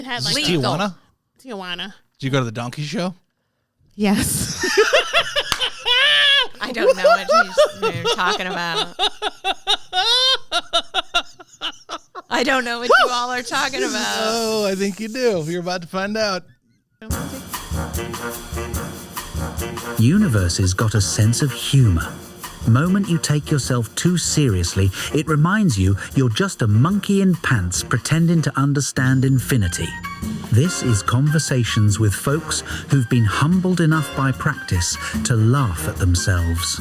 It had Is like this Tijuana? Tijuana. Did you go to the donkey show? Yes. I don't know what you're talking about. I don't know what you all are talking about. Oh, I think you do. You're about to find out. Universe's got a sense of humor. Moment you take yourself too seriously, it reminds you you're just a monkey in pants pretending to understand infinity. This is Conversations with folks who've been humbled enough by practice to laugh at themselves.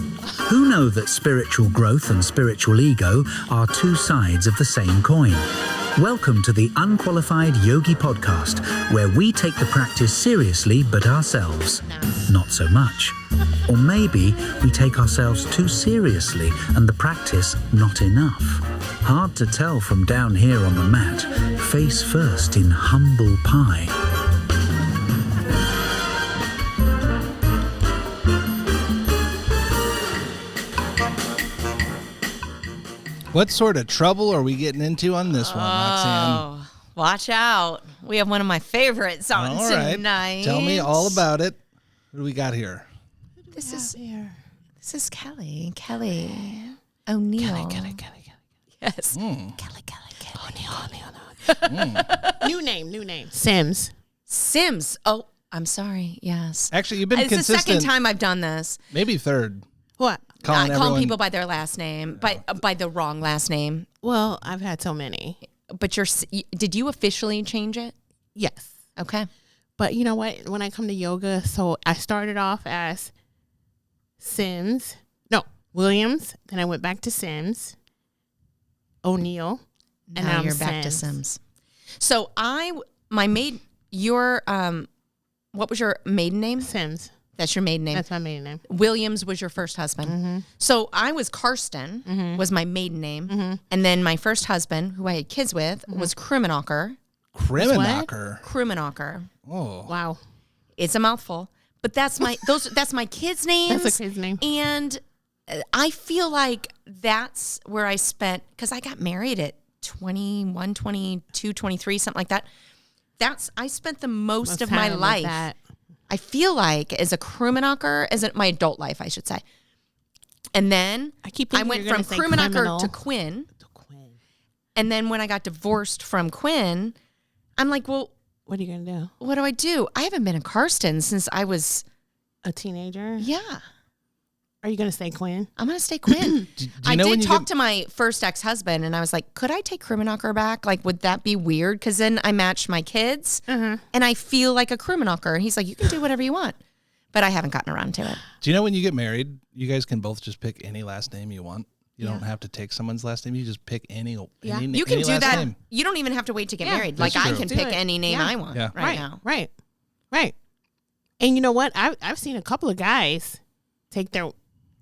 Who know that spiritual growth and spiritual ego are two sides of the same coin. Welcome to the Unqualified Yogi podcast, where we take the practice seriously, but ourselves not so much. Or maybe we take ourselves too seriously and the practice not enough. Hard to tell from down here on the mat, face first in humble pie. What sort of trouble are we getting into on this one, Roxanne? Oh, watch out. We have one of my favorite songs All right. tonight. Tell me all about it. What do we got here? This is Kelly O'Neill. Kelly. Yes. Mm. Kelly. New name. Sims. Oh, I'm sorry. Yes. Actually, you've been It's consistent. the second time I've done this. Maybe third. What? Calling Calling everyone. people by their last name, by the wrong last name. Well, I've had so many. But did you officially change it? Yes. Okay. But you know what? When I come to yoga, so I started off as Williams. Then I went back to Sims, O'Neill, and Now now you're back to Sims. So what was your maiden name? Sims. That's your maiden name. That's my maiden name. Williams was your first husband. Mm-hmm. So I was Karsten, was my maiden name. Mm-hmm. And then my first husband, who I had kids with, was Krimenacher. Krimenacher. Oh. Wow. It's a mouthful. But that's my kids' names. That's a kid's name. And I feel like that's where I spent, because I got married at 21, 22, 23, something like that. I spent the most of my time with life. that. I feel like as a Krimenacher, my adult life, I should say. And then I went from Krimenacher to Quinn. And then when I got divorced from Quinn, I'm like, well, What are you going to do? what do I do? I haven't been a Karsten since I was, A teenager? yeah. Are you going to stay Quinn? I'm going to stay Quinn. Do you I know when did you talk get- to my first ex-husband, and I was like, could I take Krimenacher back? Like, would that be weird? Because then I matched my kids, and I feel like a Krimenacher. And he's like, you can do whatever you want. But I haven't gotten around to it. Do you know when you get married, you guys can both just pick any last name you want? You don't have to take someone's last name. You just pick any You can any do last that. name. You don't even have to wait to get married. that's Like, I true. can Do pick it. any name Yeah. I want Yeah. right now. Right. And you know what? I've seen a couple of guys take their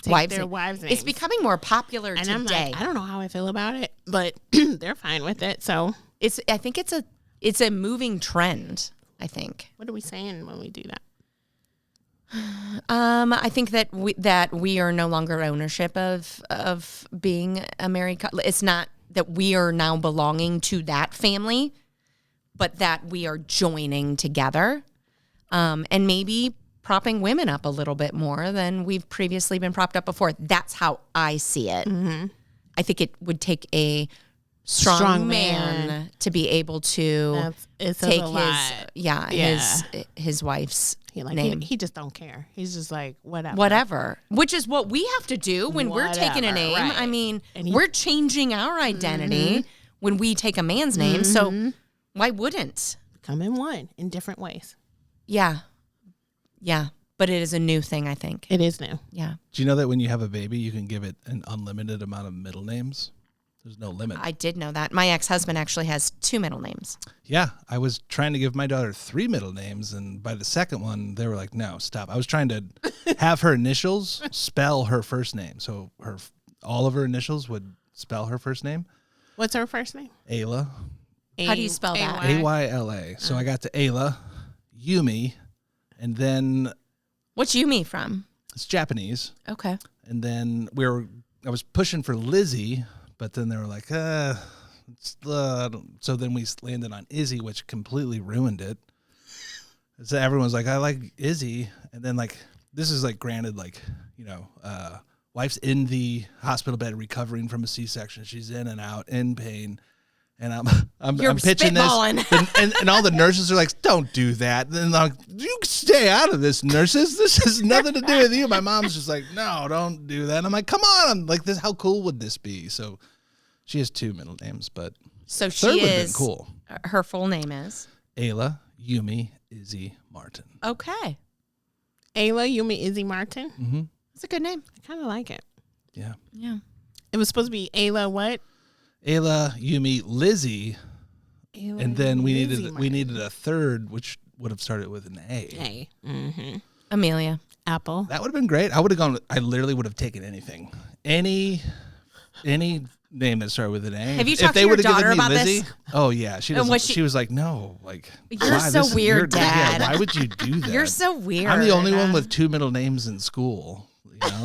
wives' names. It's becoming more popular and today. I'm like, I don't know how I feel about it, but they're fine with it. So I think it's a moving trend, I think. what are we saying when we do that? I think that we are no longer ownership of being a married couple. It's not that we are now belonging to that family, but that we are joining together, and maybe propping women up a little bit more than we've previously been propped up before. That's how I see it. Mm-hmm. I think it would take a strong man to be able to It says take a lot. his wife's name. He just don't care. He's just like whatever. Whatever, which is what we have to do when we're taking a name. right. I mean, And we're changing our identity when we take a man's name. So why wouldn't? Come in one in different ways. Yeah. But it is a new thing, I think. It is new. Yeah. Do you know that when you have a baby, you can give it an unlimited amount of middle names? There's no limit. I did know that. My ex-husband actually has 2 middle names. Yeah, I was trying to give my daughter 3 middle names, and by the second one, they were like, no, stop. I was trying to have her initials spell her first name. So all of her initials would spell her first name. What's her first name? Ayla. How do you spell that? Ayla. So I got to Ayla, Yumi, and then What's Yumi from? it's Japanese. Okay. And then I was pushing for Lizzie, but then they were like, So then we landed on Izzy, which completely ruined it. So everyone's like, I like Izzy. And then like, this is like granted, like, wife's in the hospital bed recovering from a C-section. She's in and out in pain. And I'm pitching this. And all the nurses are like, don't do that. And then like, you stay out of this, nurses. This has nothing to do with you. My mom's just like, no, don't do that. And I'm like, come on. I'm like, this. How cool would this be? So she has 2 middle names, but so third she would have is been cool. Her full name is Ayla, Yumi, Izzy, Martin. okay. Ayla, Yumi, Izzy, Martin. Mm-hmm. That's a good name. I kind of like it. Yeah. Yeah. It was supposed to be Ayla what? Ayla, Yumi, Lizzie, Ayla, and then we Lizzie, needed a third, which would have started with an A. A. Mm-hmm. Amelia. Apple. That would have been great. I would have gone. I literally would have taken anything, any name that started with an A. Have you if talked they to your would have daughter given me about Lizzie, this? oh yeah, she And doesn't. was She she- was like, no, like You're why? so weird, Dad. Yeah, why would you do that? You're so weird. I'm the only one with 2 middle names in school. You know,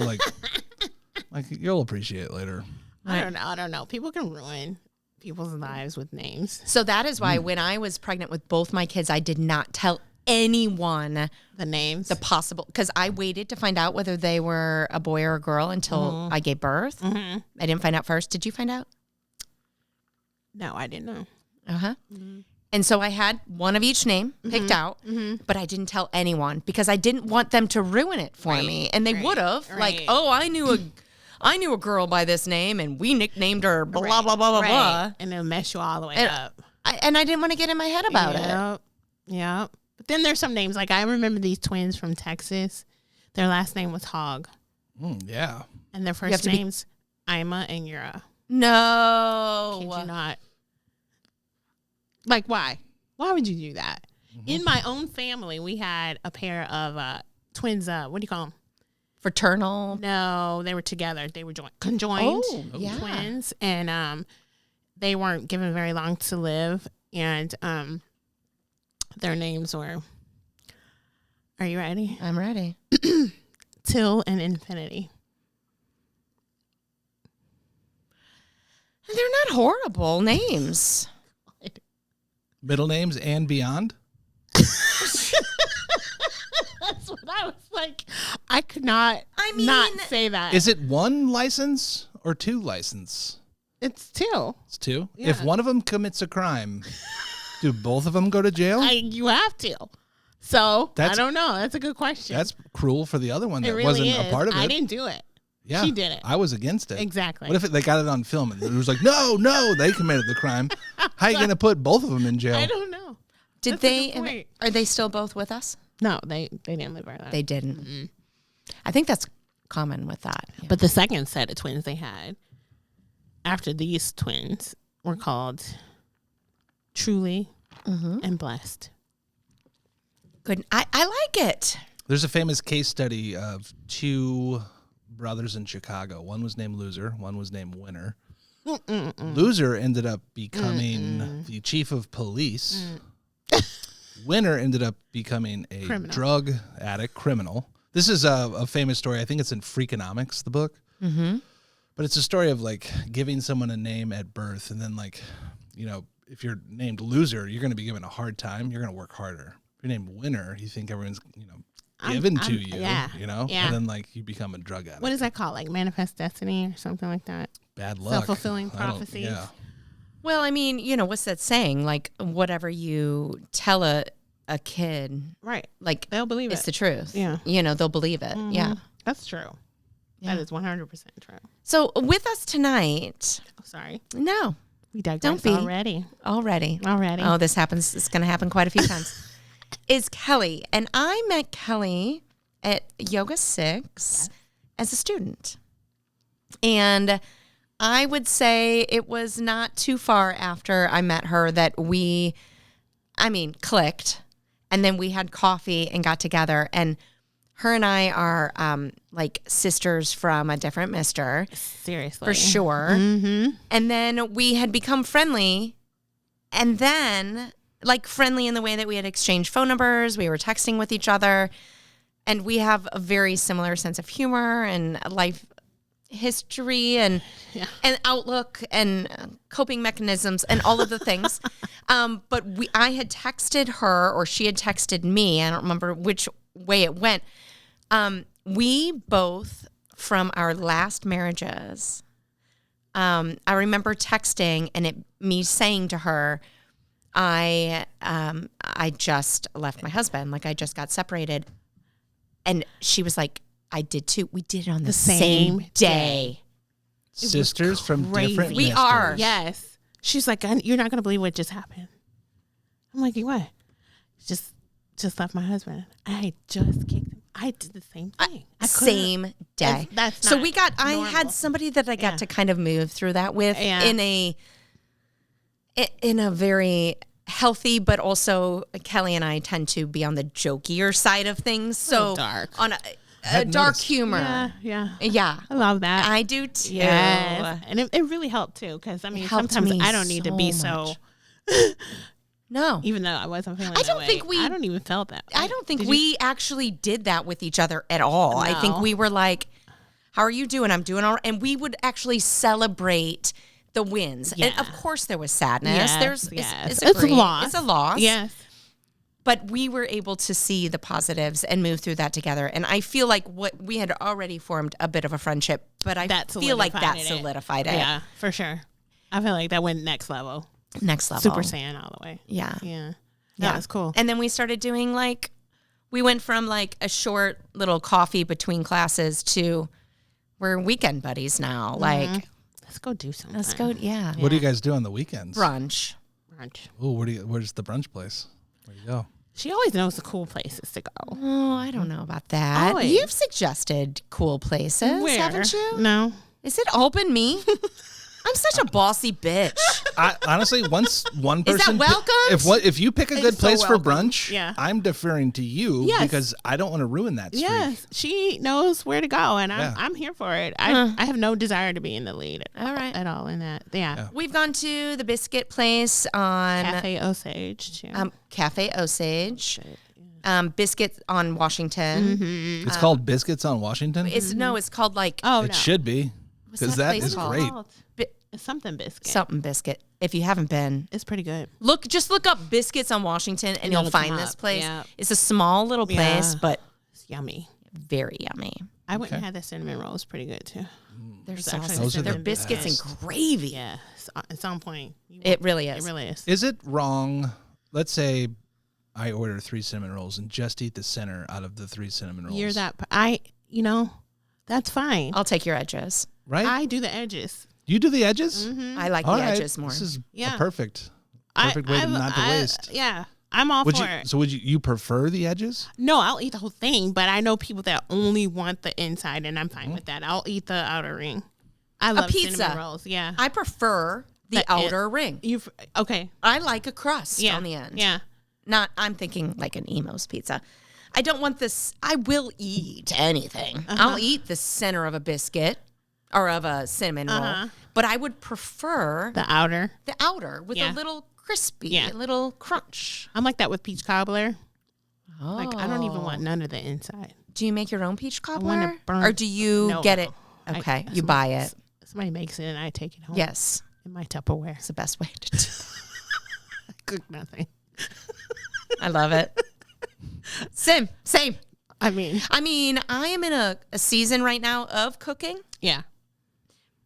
like you'll appreciate it later. I don't know. People can ruin people's lives with names. So that is why when I was pregnant with both my kids, I did not tell anyone The names. the possible, because I waited to find out whether they were a boy or a girl until I gave birth. Mm-hmm. I didn't find out first. Did you find out? No, I didn't know. Uh-huh. And so I had one of each name picked out, but I didn't tell anyone because I didn't want them to ruin it for me. And they would have, like, oh, I knew a girl by this name, and we nicknamed her blah, blah, blah, blah, blah. And it'll mess you all the way And up. I didn't want to get in my head about it. Yeah. But then there's some names. Like, I remember these twins from Texas. Their last name was Hogg. Yeah. And their first names, Ima and Yura. No. Kid you not. Like, why? Why would you do that? In my own family, we had a pair of twins. What do you call them? Fraternal. No, they were together. They were conjoined yeah. twins, and they weren't given very long to live. And their names were. Are you ready? I'm ready. Till and Infinity. They're not horrible names. Middle names and beyond. That's what I was like. I could not. not say that. Is it 1 license or 2 license? It's 2. It's 2. Yeah. If one of them commits a crime, do both of them go to jail? You have to. So I That's- don't know. That's a good question. That's cruel for the other one it that really wasn't is. a part of it. I didn't do it. Yeah, she did it. I was against it. Exactly. What if they got it on film and it was like, no, they committed the crime? How are you going to put both of them in jail? I don't know. Did That's a good point. Are they still both with us? No, they didn't live like that. They didn't. Mm-hmm. I think that's common with that. Yeah. But the second set of twins they had after these twins were called Truly and Blessed. Good. I like it. There's a famous case study of 2 brothers in Chicago. One was named Loser. One was named Winner. Loser ended up becoming the chief of police. Winner ended up becoming a drug addict, criminal. This is a famous story. I think it's in Freakonomics, the book. Mm-hmm. But it's a story of like giving someone a name at birth, and then like, if you're named Loser, you're going to be given a hard time. You're going to work harder. If you're named Winner, you think everyone's given to you. Yeah. And then like you become a drug addict. What is that called? Like Manifest Destiny or something like that? Bad luck. Self-fulfilling prophecies. Yeah. Well, I mean, what's that saying? Like, whatever you tell a kid, Right. like, They'll believe it's it. the truth. Yeah. They'll believe it. Yeah. That's true. Yeah. That is 100% true. So with us tonight, Oh, sorry. no, We digress Don't be. already. already. Oh, this happens. It's going to happen quite a few times. Is Kelly. And I met Kelly at Yoga 6 as a student. And I would say it was not too far after I met her that we, clicked. And then we had coffee and got together. And her and I are like sisters from a different mister. seriously. For sure. Mm-hmm. And then we had become friendly. And then, like, friendly in the way that we had exchanged phone numbers. We were texting with each other. And we have a very similar sense of humor and life history and outlook and coping mechanisms and all of the things. But I had texted her, or she had texted me. I don't remember which way it went. We both, from our last marriages, I remember texting and me saying to her, I just left my husband. Like, I just got separated. And she was like, I did too. We did it on the same day. Sisters from different We misters. are. Yes. She's like, you're not going to believe what just happened. I'm like, what? Just left my husband. I just kicked him. I did the same thing. Same day. That's so not I normal. had somebody that I got to kind of move through that with in a very healthy, but also Kelly and I tend to be on the jokier side of things. So dark. On a dark humor. Yeah. I love that. I do too. Yes. And it really helped too, because I mean, sometimes I don't need to be so. No. Even though I wasn't feeling that way. I don't even felt that way. I don't think we actually did that with each other at all. No. I think we were like, how are you doing? I'm doing all right. And we would actually celebrate the wins. Yeah. And of course there was sadness. It's a loss. It's a loss. Yes. But we were able to see the positives and move through that together. And I feel like we had already formed a bit of a friendship, but I feel like that solidified it. Yeah, for sure. I feel like that went next level. Next level. Super Saiyan all the way. Yeah. Yeah. That was cool. And then we started doing we went from a short little coffee between classes to we're weekend buddies now. Mm-hmm. Let's go do something. Let's go. Yeah. What do you guys do on the weekends? Brunch. Oh, where's the brunch place? Where do you go? She always knows the cool places to go. Oh, I don't know about that. Always. You've suggested cool places, haven't you? No. Is it all been me? I'm such a bossy bitch. Honestly, once one person, is that welcome? If you pick a good place for brunch, I'm deferring to you because I don't want to ruin that streak. Yes, she knows where to go, and I'm here for it. I have no desire to be in the lead. At all in that. Yeah. We've gone to the biscuit place on Cafe Osage. Too. Cafe Osage. Biscuits on Washington. Mm-hmm. It's called Biscuits on Washington. It's called it should be because that is great. It's something biscuit. Something biscuit. If you haven't been, it's pretty good. Just look up Biscuits on Washington and you'll find this place. Yeah. It's a small little place, but it's yummy. Very yummy. I went and had the cinnamon rolls. Pretty good too. They're saucy. They're biscuits and gravy. Yeah, it's on point. It really is. It really is. Is it wrong? Let's say I order 3 cinnamon rolls and just eat the center out of the 3 cinnamon rolls. You're that. That's fine. I'll take your edges. Right. I do the edges. You do the edges? Mm-hmm. I like the edges more. This is a perfect way not to waste. Yeah, I'm all for it. So would you prefer the edges? No, I'll eat the whole thing, but I know people that only want the inside, and I'm fine with that. I'll eat the outer ring. I love cinnamon rolls. Yeah, I prefer the outer ring. Okay? I like a crust on the end. Yeah, I'm thinking like an Emo's pizza. I don't want this. I will eat anything. I'll eat the center of a biscuit. Or of a cinnamon roll, but I would prefer the outer with a little crispy, a little crunch. I'm like that with peach cobbler. Oh. Like I don't even want none of the inside. Do you make your own peach cobbler, I want to burn. Or do you get it? Okay, you buy it. Somebody makes it and I take it home. Yes, in my Tupperware. It's the best way to do it. I cook nothing. I love it. Same. I mean, I am in a season right now of cooking. Yeah.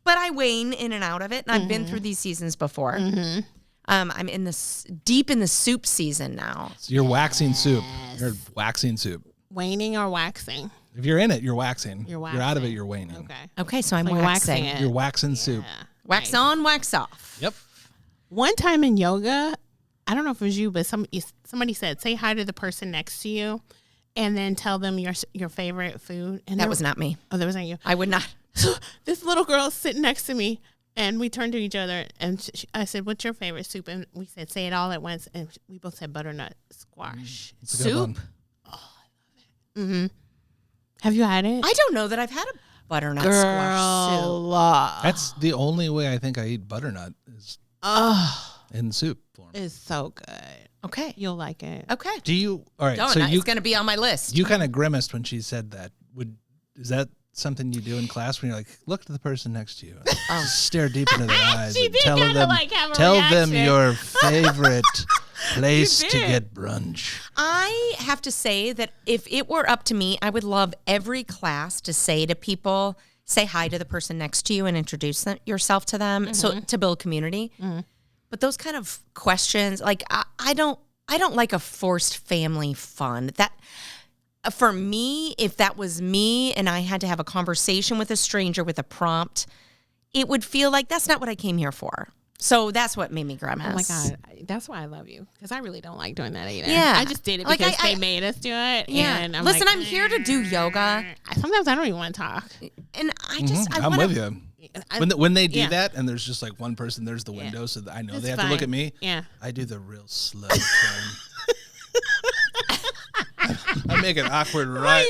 But I wane in and out of it, and I've been through these seasons before. Mm-hmm. I'm deep in the soup season now. So you're waxing soup. You're waxing soup. Waning or waxing? If you're in it, you're waxing. You're waxing. You're out of it, you're waning. Okay, so I'm waxing. You're waxing soup. Wax on, wax off. Yep. One time in yoga, I don't know if it was you, but somebody said, say hi to the person next to you, and then tell them your favorite food. And that was not me. Oh, that was not you. I would not. So this little girl sitting next to me, and we turned to each other, and I said, what's your favorite soup? And we said, say it all at once, and we both said butternut squash soup. Oh, I love it. Mm-hmm. Have you had it? I don't know that I've had a butternut squash soup. That's the only way I think I eat butternut is in soup form. It's so good. Okay. You'll like it. Okay. Do you? All right. It's going to be on my list. You kind of grimaced when she said that. Is that something you do in class when you're like, look to the person next to you, stare deep into their eyes, She and did tell kinda, them, like, have a tell them reaction. your favorite place to did. get brunch. I have to say that if it were up to me, I would love every class to say to people, say hi to the person next to you and introduce yourself to them, so to build community. But those kind of questions, like I don't like a forced family fun. That for me, if that was me and I had to have a conversation with a stranger with a prompt, it would feel like that's not what I came here for. So that's what made me grimace. Oh my God. That's why I love you. Because I really don't like doing that either. Yeah. I just did it Like, because I- they made us do it. Yeah. And I'm Listen, like, I'm here to do yoga. Sometimes I don't even want to talk. And I just, I I'm want with to. you. When they do yeah. that and there's just like one person, there's the window, so that I know It's they have to look fine. at me. Yeah. I do the real slow turn. I make it awkward, right?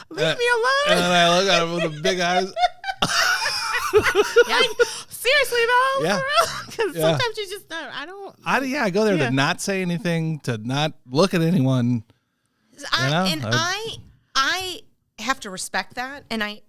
Leave me And alone. then I look at him with the big eyes. Like, seriously though, Yeah. because Yeah. sometimes you just I don't. I go there Yeah. to not say anything, to not look at anyone. I have to respect that, and I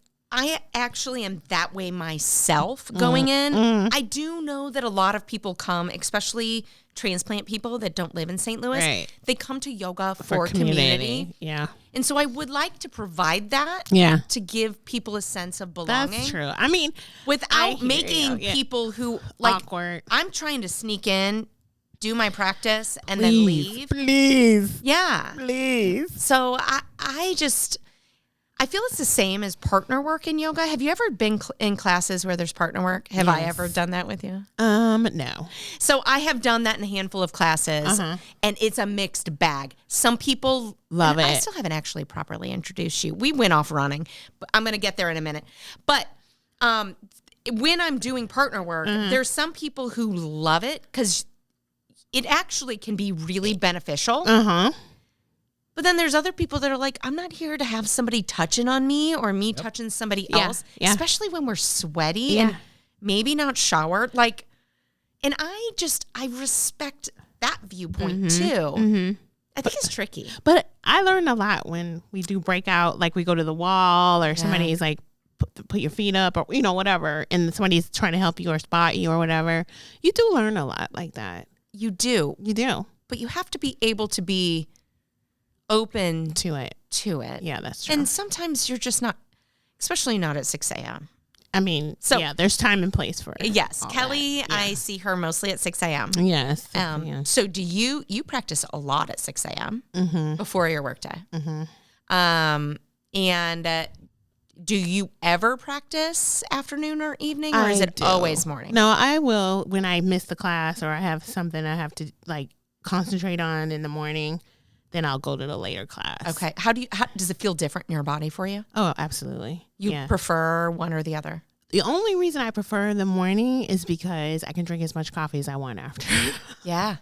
actually am that way myself going in. I do know that a lot of people come, especially transplant people that don't live in St. Louis. Right. They come to yoga for community. Yeah. And so I would like to provide that Yeah. to give people a sense of belonging. That's true. I mean, I Without hear making you. Yeah. people who like Awkward. I'm trying to sneak in, do my practice, and then leave. Please. Yeah. Please. So I feel it's the same as partner work in yoga. Have you ever been in classes where there's partner work? Have I Yes. ever done that with you? No. So I have done that in a handful of classes, and it's a mixed bag. Some people Love and I it. still haven't actually properly introduced you. We went off running, but I'm going to get there in a minute. But when I'm doing partner work, there's some people who love it because it actually can be really beneficial. But then there's other people that are like, I'm not here to have somebody touching on me or me touching somebody else, yeah. especially when we're sweaty and maybe not showered. Like, and I respect that viewpoint too. I think it's tricky. But I learn a lot when we do breakout, like we go to the wall or somebody's like, put your feet up or, whatever. And somebody's trying to help you or spot you or whatever. You do learn a lot like that. You do, You do. but you have to be able to be open To it. to it. Yeah, that's true. And sometimes you're just not, especially not at 6 a.m. I mean, So- there's time and place for it. Yes, all Kelly, that. Yeah. I see her mostly at 6 a.m. Yes. Yeah. So do you practice a lot at 6 a.m. Before your workday? And do you ever practice afternoon or evening, or is I it do. always morning? No, I will when I miss the class or I have something I have to like concentrate on in the morning. Then I'll go to the later class. Okay. How does it feel different in your body for you? Oh, absolutely. You yeah. prefer one or the other? The only reason I prefer the morning is because I can drink as much coffee as I want after. Yeah.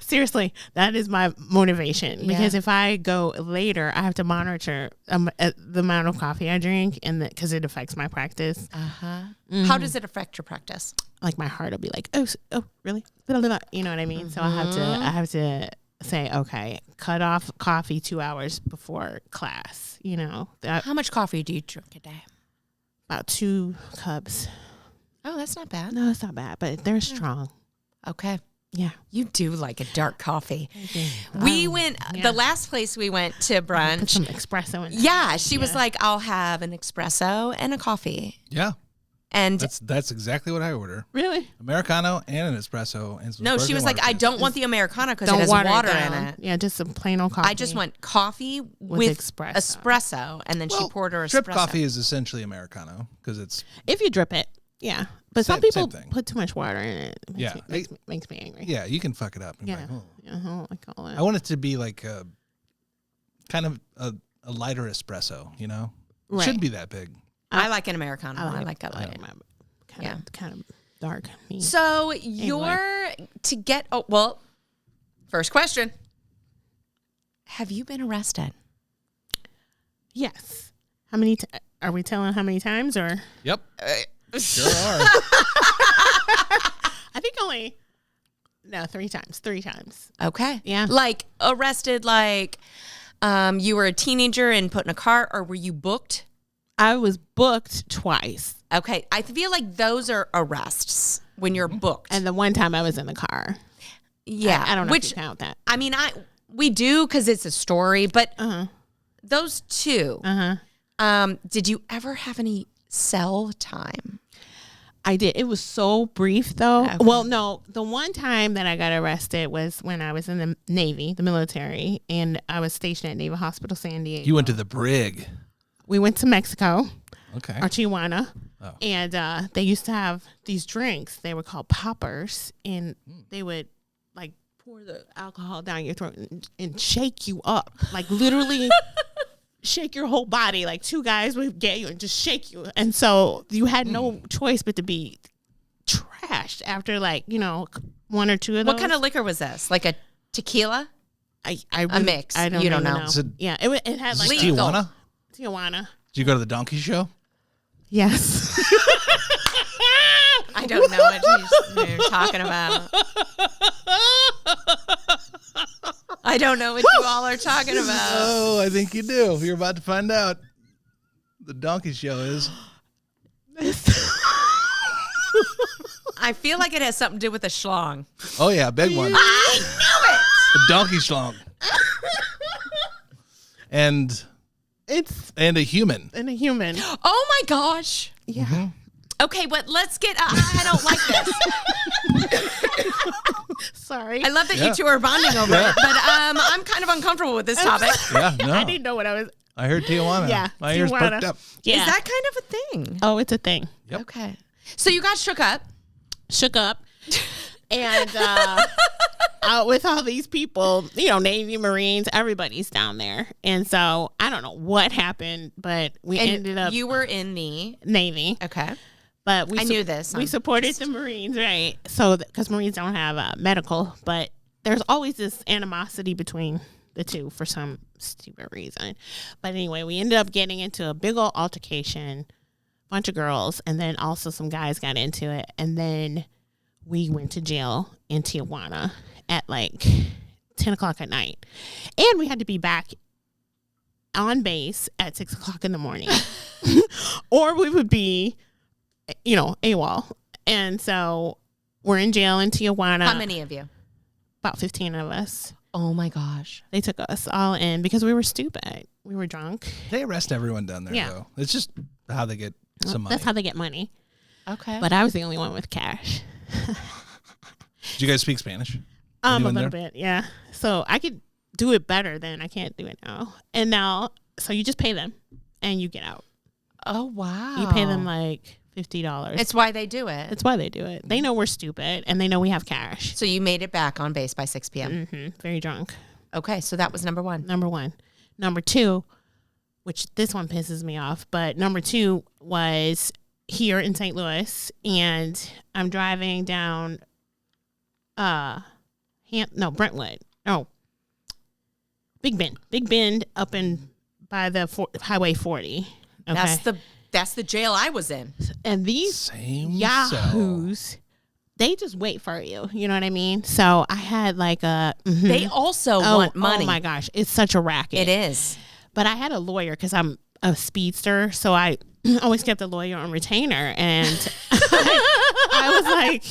Seriously, that is my motivation. Yeah. Because if I go later, I have to monitor the amount of coffee I drink, and because it affects my practice. How does it affect your practice? Like my heart will be like, oh, really? You know what I mean? So I have to say, okay, cut off coffee 2 hours before class. How much coffee do you drink a day? About 2 cups. Oh, that's not bad. No, it's not bad, but they're strong. Okay. Yeah. You do like a dark coffee. We went, the last place we went to Put brunch. some espresso in there. Yeah, she was like, I'll have an espresso and a coffee. Yeah, And that's exactly what I order. Really? Americano and an espresso and some no, she sparkling was like, water, I please. don't want the Americano because it Don't has water water it in down. it. Yeah, just some plain old coffee. I just want coffee with espresso. And then she Well, poured her espresso. drip coffee is essentially Americano because it's if you drip it. Yeah. But some Same people thing. put too much water in it. It Yeah. makes me angry. yeah, you can fuck it up. And be Yeah. like, oh. I don't like all that. I want it to be like a kind of a lighter espresso. It Right. shouldn't be that big. I like an Americano. I like it. it. Kind of dark. Me. So first question. Have you been arrested? Yes. How many? Are we telling how many times or? Yep, sure are. I think only. No, 3 times. 3 times. Okay. Yeah. Like arrested, like you were a teenager and put in a car, or were you booked? I was booked twice. Okay. I feel like those are arrests when you're booked. And the one time I was in the car. Yeah. I don't know if you count that. I mean, we do because it's a story, but those two. Did you ever have any cell time? I did. It was so brief, though. Okay. Well, no. The one time that I got arrested was when I was in the Navy, the military, and I was stationed at Naval Hospital San Diego. You went to the brig. We went to Mexico. Okay. Or Tijuana. Oh. And they used to have these drinks. They were called poppers. And they would, like, pour the alcohol down your throat and shake you up. Like, literally... shake your whole body. Like 2 guys would get you and just shake you. And so you had no choice but to be trashed after 1 or 2 of those. What kind of liquor was this? Like a tequila? A mix. I don't You don't even know. Yeah, it had like Tijuana? Tijuana. Did you go to the donkey show? Yes. I don't know what you're talking about. I don't know what you all are talking about. Oh, I think you do. You're about to find out. The donkey show is. I feel like it has something to do with a schlong. Oh, yeah, big one. I knew it. The donkey schlong. And a human. And a human. Oh my gosh. Yeah. Mm-hmm. Okay, but let's get. I don't like this. Sorry. I love that you two are bonding over it, but I'm kind of uncomfortable with this topic. Yeah, no. I didn't know what I was. I heard Tijuana. Yeah, My ears Tijuana. perked up. Yeah. Is that kind of a thing? Oh, it's a thing. Yep. Okay. So you got shook up. Shook up. And out with all these people, Navy, Marines, everybody's down there. And so I don't know what happened, but we ended up. You were in the Navy. Okay. But I knew this. We supported the Marines, right? So, because Marines don't have medical, but there's always this animosity between the two for some stupid reason. But anyway, we ended up getting into a big old altercation, bunch of girls, and then also some guys got into it. And then we went to jail in Tijuana at like 10 o'clock at night. And we had to be back on base at 6 o'clock in the morning. Or we would be... AWOL. And so we're in jail in Tijuana. How many of you? About 15 of us. Oh my gosh. They took us all in because we were stupid. We were drunk. They arrest everyone down there, Yeah. though. It's just how they get some money. That's how they get money. Okay. But I was the only one with cash. Did you guys speak Spanish? A Anyone little there? bit, yeah. So I could do it better then. I can't do it now. And now, so you just pay them and you get out. Oh wow. You pay them like $50. It's why they do it. That's why they do it. They know we're stupid and they know we have cash. So you made it back on base by 6 p.m. Very drunk. Okay, so that was number one. Number one. Number two, which this one pisses me off, but number two was here in St. Louis, and I'm driving down Brentwood. No. Big Bend up in by the Highway 40. Okay. That's the jail I was in. And these Same yahoos, they just wait for you. You know what I mean? So I had like a... They also want money. Oh my gosh. It's such a racket. It is. But I had a lawyer because I'm a speedster. So I always kept a lawyer on retainer. And I was like,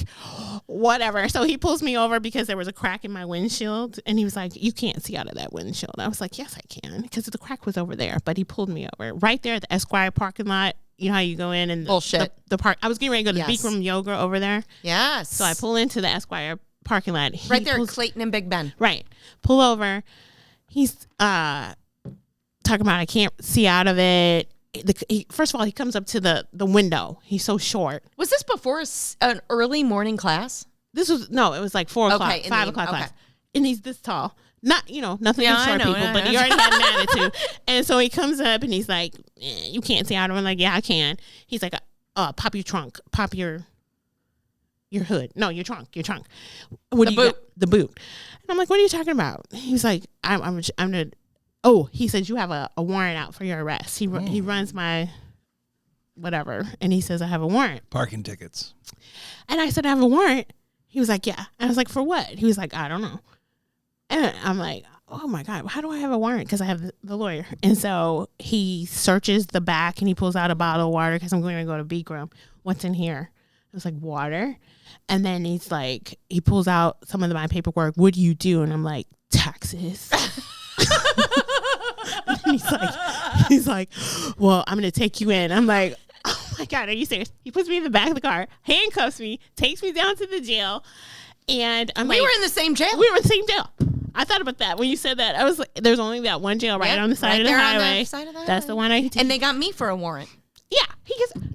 whatever. So he pulls me over because there was a crack in my windshield. And he was like, you can't see out of that windshield. I was like, yes, I can. Because the crack was over there. But he pulled me over right there at the Esquire parking lot. You know how you go in and the park. I was getting ready to go to Bikram Yoga over there. Yes. So I pull into the Esquire parking lot. Right there at Clayton and Big Ben. Right. Pull over. He's talking about I can't see out of it. First of all, he comes up to the window. He's so short. Was this before an early morning class? It was like 4 o'clock, 5 o'clock class. And he's this tall. Not, nothing against short people, but he already had an attitude. And so he comes up and he's like, you can't see out of it. I'm like, yeah, I can. He's like, pop your trunk, pop your hood. No, your trunk. What do you got? The boot. And I'm like, what are you talking about? He's like, I'm gonna. Oh, he says you have a warrant out for your arrest. He runs my whatever, and he says I have a warrant. Parking tickets. And I said I have a warrant. He was like, yeah. And I was like, for what? He was like, I don't know. And I'm like, oh my God, how do I have a warrant? Because I have the lawyer. And so he searches the back and he pulls out a bottle of water because I'm going to go to Bikram. What's in here? It was like water. And then he's like, he pulls out some of my paperwork. What do you do? And I'm like, taxes. And he's like, well, I'm going to take you in. I'm like, oh my God, are you serious? He puts me in the back of the car, handcuffs me, takes me down to the jail. And we were in the same jail. We were in the same jail. I thought about that when you said that. I was like, there's only that one jail right on the side of the highway. That's the one I and they got me for a warrant. Yeah,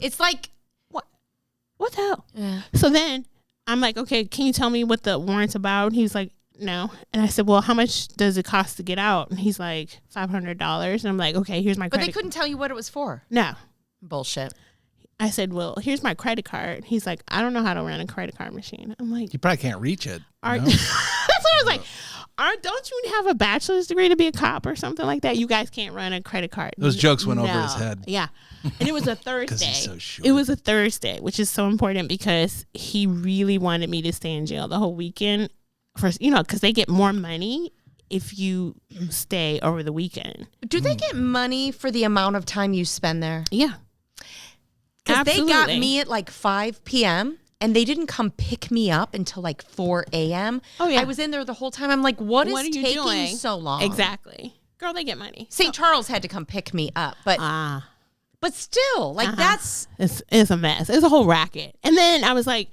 it's like what the hell? Yeah. So then I'm like, okay, can you tell me what the warrant's about? And he's like, no. And I said, well, how much does it cost to get out? And he's like, $500. And I'm like, okay, here's my credit. But they couldn't tell you what it was for. No. Bullshit. I said, well, here's my credit card. He's like, I don't know how to run a credit card machine. I'm like, You probably can't reach it. That's what I was like. Don't you have a bachelor's degree to be a cop or something like that? You guys can't run a credit card. Those jokes went over his head. Yeah. And it was a Thursday. He's so short. It was a Thursday, which is so important because he really wanted me to stay in jail the whole weekend. Because they get more money if you stay over the weekend. Do they get money for the amount of time you spend there? Yeah. Because they got me at like 5 p.m. and they didn't come pick me up until like 4 a.m. Oh, yeah. I was in there the whole time. I'm like, what is are you taking doing? so long? Exactly. Girl, they get money. St. Charles had to come pick me up. But still, like that's... It's a mess. It's a whole racket. And then I was like,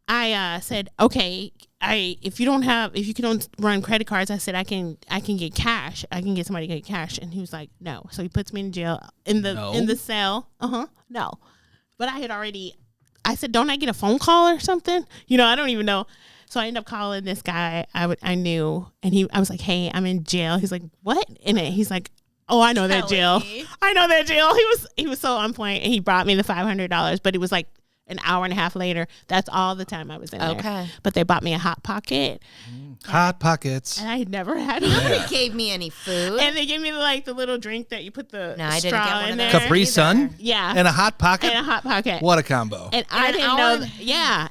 I said, okay, if you don't run credit cards, I said I can get cash. I can get somebody to get cash. And he was like, no. So he puts me in jail in the cell. No. But I said, don't I get a phone call or something? I don't even know. So I ended up calling this guy I knew, and I was like, hey, I'm in jail. He's like, what? And he's like, oh, I know that jail. I know that jail. He was so on point, and he brought me the $500, but it was like an hour and a half later. That's all the time I was in there. Okay. But they bought me a Hot Pocket. Hot Pockets. And I had never had one. Nobody gave me any food. And they gave me the little drink that you put the I didn't straw get one in of there. those. Capri Sun? Yeah. And a Hot Pocket? And a Hot Pocket. What a combo. And I didn't know.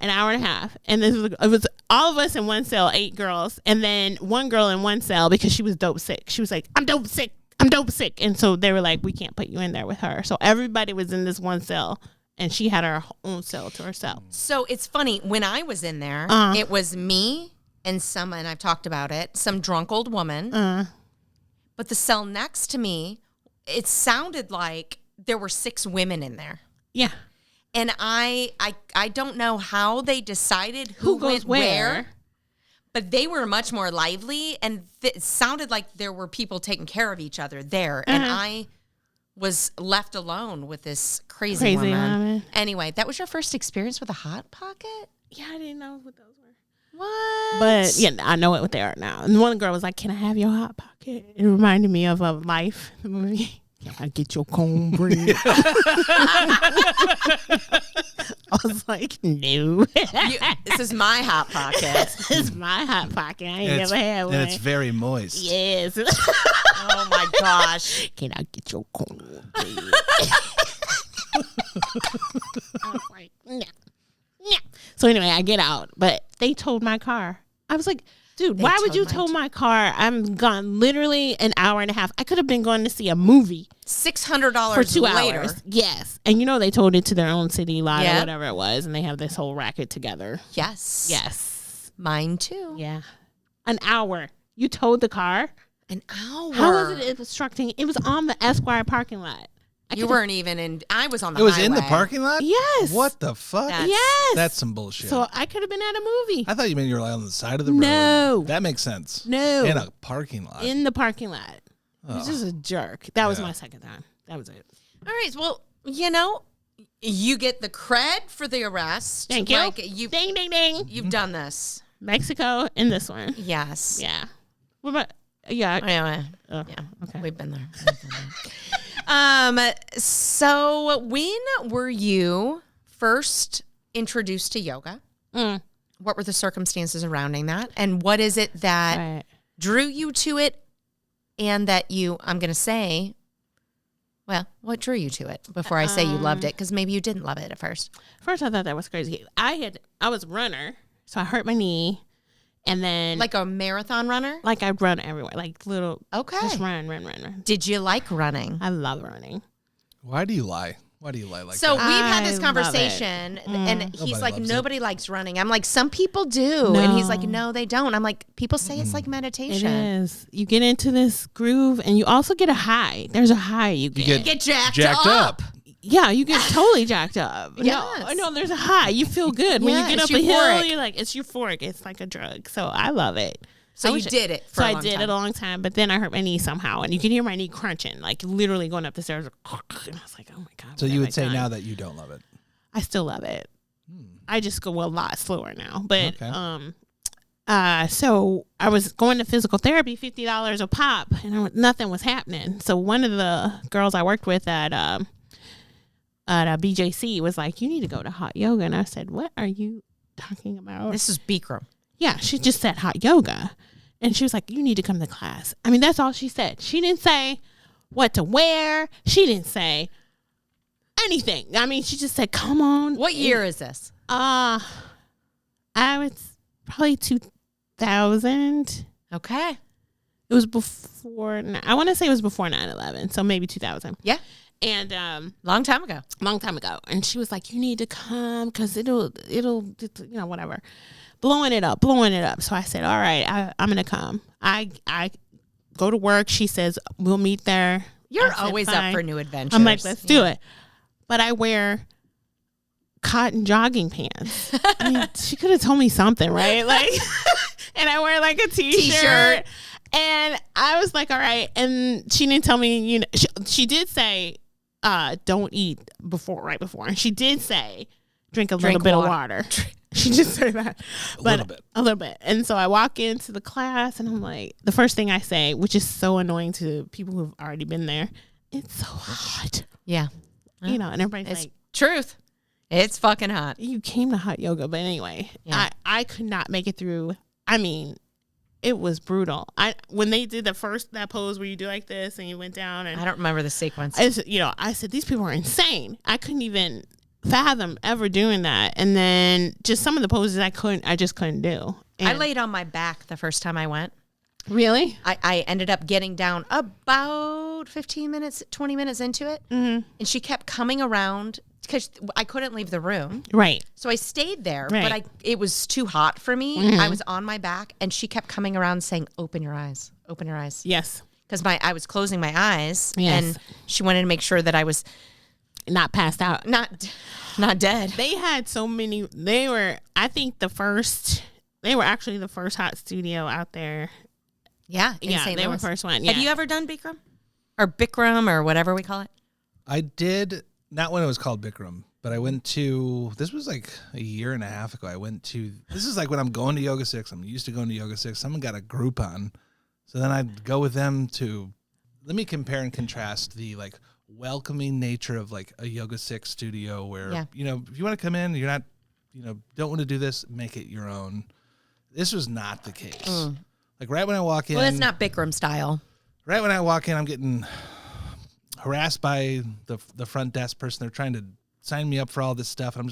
An hour and a half. And it was all of us in one cell, 8 girls. And then one girl in one cell because she was dope sick. She was like, I'm dope sick. And so they were like, we can't put you in there with her. So everybody was in this one cell. And she had her own cell to herself. So it's funny. When I was in there, it was me and I've talked about it, some drunk old woman. But the cell next to me, it sounded like there were 6 women in there. Yeah. And I don't know how they decided who goes went where. But they were much more lively. And it sounded like there were people taking care of each other there. And I was left alone with this crazy woman. Anyway, that was your first experience with a Hot Pocket? Yeah, I didn't know what those were. What? But yeah, I know what they are now. And one girl was like, "Can I have your Hot Pocket?" It reminded me of Life, the movie. Can I get your cornbread? I was like, no. This is my Hot Pocket. This is my Hot Pocket. I ain't never had one. And it's very moist. Yes. Oh my gosh. Can I get your cornbread? I was like, no. So anyway, I get out, but they towed my car. I was like, dude, why would you tow my car? I'm gone literally an hour and a half. I could have been going to see a movie. $600 for 2 later. hours. Yes. And they towed it to their own city lot or whatever it was. And they have this whole racket together. Yes. Yes. Mine too. Yeah. An hour. You towed the car? An hour. How was it obstructing? It was on the Esquire parking lot. You weren't even in. I was on the highway. It was highway. in the parking lot? Yes. What the fuck? Yes. That's some bullshit. So I could have been at a movie. I thought you meant you were on the side of the road. No. That makes sense. No. In a parking lot. In the parking lot. He's just a jerk. That was my second time. That was it. All right. Well, you get the cred for the arrest. Thank you. Like Ding, ding, ding. You've done this. Mexico and this one. Yes. Yeah. What about... Yeah. Yeah. Okay. We've been there. So when were you first introduced to yoga? What were the circumstances surrounding that? And what is it that drew you to it and that I'm going to say, well, what drew you to it before I say you loved it? Because maybe you didn't love it at first. First, I thought that was crazy. I was a runner, so I hurt my knee. And then Like a marathon runner? like I run everywhere, like little. Okay. Just run. Did you like running? I love running. Why do you lie? Why do you lie like So that? we've had this I love it. conversation, and he's Nobody like, loves it. nobody likes running. I'm like, some people do. And he's like, no, they don't. I'm like, people say it's like It meditation. is. You get into this groove, and you also get a high. There's a high you get. Get jacked up. Yeah, you get totally jacked up. Yes. No, there's a high. You feel good when Yeah, you get it's up a hill. euphoric. You're like, it's euphoric. It's like a drug. So I love it. So I you wish did it for So a I long did time. it a long time, but then I hurt my knee somehow, and you can hear my knee crunching, like literally going up the stairs. And I was like, oh my god. So what you have would I say done? now that you don't love it. I still love it. I just go a lot slower now. But Okay. so I was going to physical therapy, $50 a pop, and nothing was happening. So one of the girls I worked with at BJC was like, "You need to go to hot yoga." And I said, "What are you talking about?" This is Bikram. Yeah, she just said hot yoga. And she was like, "You need to come to class." I mean, that's all she said. She didn't say what to wear. She didn't say anything. I mean, she just said, "Come on." What year is this? I was probably 2000. Okay. It was before, I want to say it was before 9/11, so maybe 2000. Yeah. And Long time ago. long time ago. And she was like, "You need to come because it'll, whatever." Blowing it up. So I said, "All right, I'm going to come." I go to work. She says, "We'll meet there." You're I said, always "Fine." up for new adventures. I'm like, let's do it. But I wear cotton jogging pants. I mean, she could have told me something, right? Like, and I wear like a t-shirt. And I was like, all right. And she didn't tell me, she did say, don't eat right before. And she did say, drink a little bit of water. She just said that. A little bit. And so I walk into the class and I'm like, the first thing I say, which is so annoying to people who've already been there, "It's so hot." Yeah. And everybody's It's like, truth. It's fucking hot. "You came to hot yoga." But anyway, Yeah. I could not make it through. I mean, it was brutal. When they did that pose where you do like this and you went down, and I don't remember the sequence. I said, these people are insane. I couldn't even fathom ever doing that. And then just some of the poses I just couldn't do. I And laid on my back the first time I went. really? I ended up getting down about 15 minutes, 20 minutes into it. Mm-hmm. And she kept coming around because I couldn't leave the room. Right. So I stayed there, Right. but it was too hot for me. Mm-hmm. I was on my back, and she kept coming around saying, "Open your eyes, open your eyes." Yes. Because I was closing my eyes, Yes. and she wanted to make sure that I was Not passed out. not dead. They had so many. They were actually the first hot studio out there. Yeah, in Yeah, St. they were Louis. first one. Have Yeah. you ever done Bikram? Or Bikram or whatever we call it? I did, not when it was called Bikram, but I went to, this was like a year and a half ago. This is like when I'm going to Yoga 6. I'm used to going to Yoga 6. Someone got a Groupon. So then I'd go with them to, let me compare and contrast the like welcoming nature of like a Yoga 6 studio where, Yeah. if you want to come in, you're not, don't want to do this, make it your own. This was not the case. Like right when I walk in. Well, it's not Bikram style. Right when I walk in, I'm getting harassed by the front desk person. They're trying to sign me up for all this stuff. I'm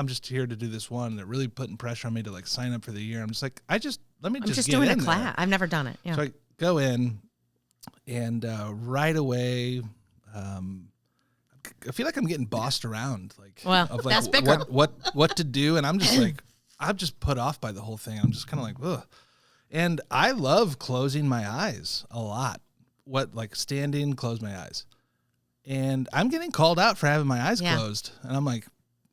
just here to do this one. They're really putting pressure on me to like sign up for the year. I'm just like, let me I'm just just get doing a in class. there. I've never done it. Yeah. So I go in, and right away, I feel like I'm getting bossed around. Like, Well, of like that's Bikram. what to do, and I'm just like, I'm just put off by the whole thing. I'm just kind of like, ugh. And I love closing my eyes a lot. Standing, close my eyes. And I'm getting called out for having my eyes Yeah. closed. And I'm like,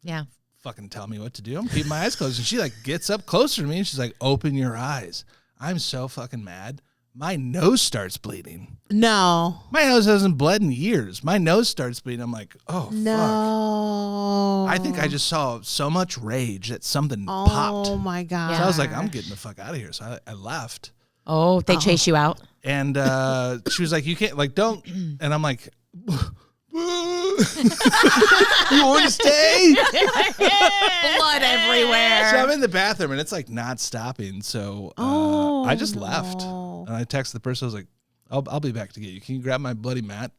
Yeah. fucking tell me what to do. I'm keeping my eyes closed. And she like gets up closer to me and she's like, "Open your eyes." I'm so fucking mad. My nose starts bleeding. No. My nose hasn't bled in years. My nose starts bleeding. I'm like, oh, fuck. No. I think I just saw so much rage that something popped. Oh my god. So I was like, I'm getting the fuck out of here. So I left. Oh, they chase you out? And she was like, "You can't, like, don't." And I'm like, "You want to stay?" Blood everywhere. So I'm in the bathroom and it's like not stopping. So I just left. And I texted the person. I was like, I'll be back to get you. Can you grab my bloody mat?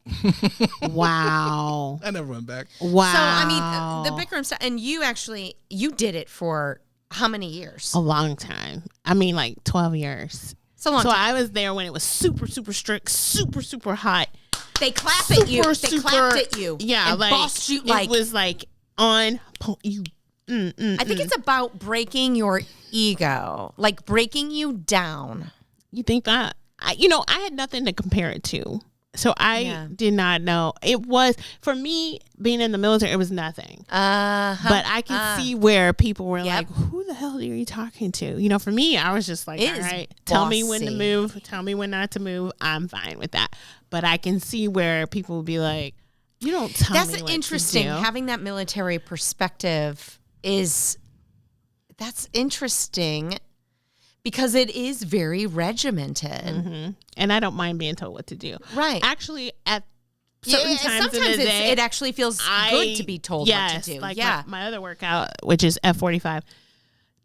Wow. I never went back. Wow. So, I mean, the Bikram style, and you did it for How many years? A long time. I mean, like 12 years. It's a long time. I was there when it was super, super strict, super, super hot. They clap at you. They clapped at you. Yeah, and like bossed you. Like it was like on you. I think it's about breaking your ego, like breaking you down. You think that? I had nothing to compare it to. So I did not know. It was, for me, being in the military, it was nothing. But I could see where people were like, who the hell are you talking to? For me, I was just like, all right, tell me when to move. Tell me when not to move. I'm fine with that. But I can see where people would be like, you don't tell me what to do. That's interesting. Having that military perspective that's interesting. Because it is very regimented. Mm-hmm. And I don't mind being told what to do. Right. Actually, at certain times sometimes in the day, it actually feels good to be told what to do. Like my other workout, which is F45.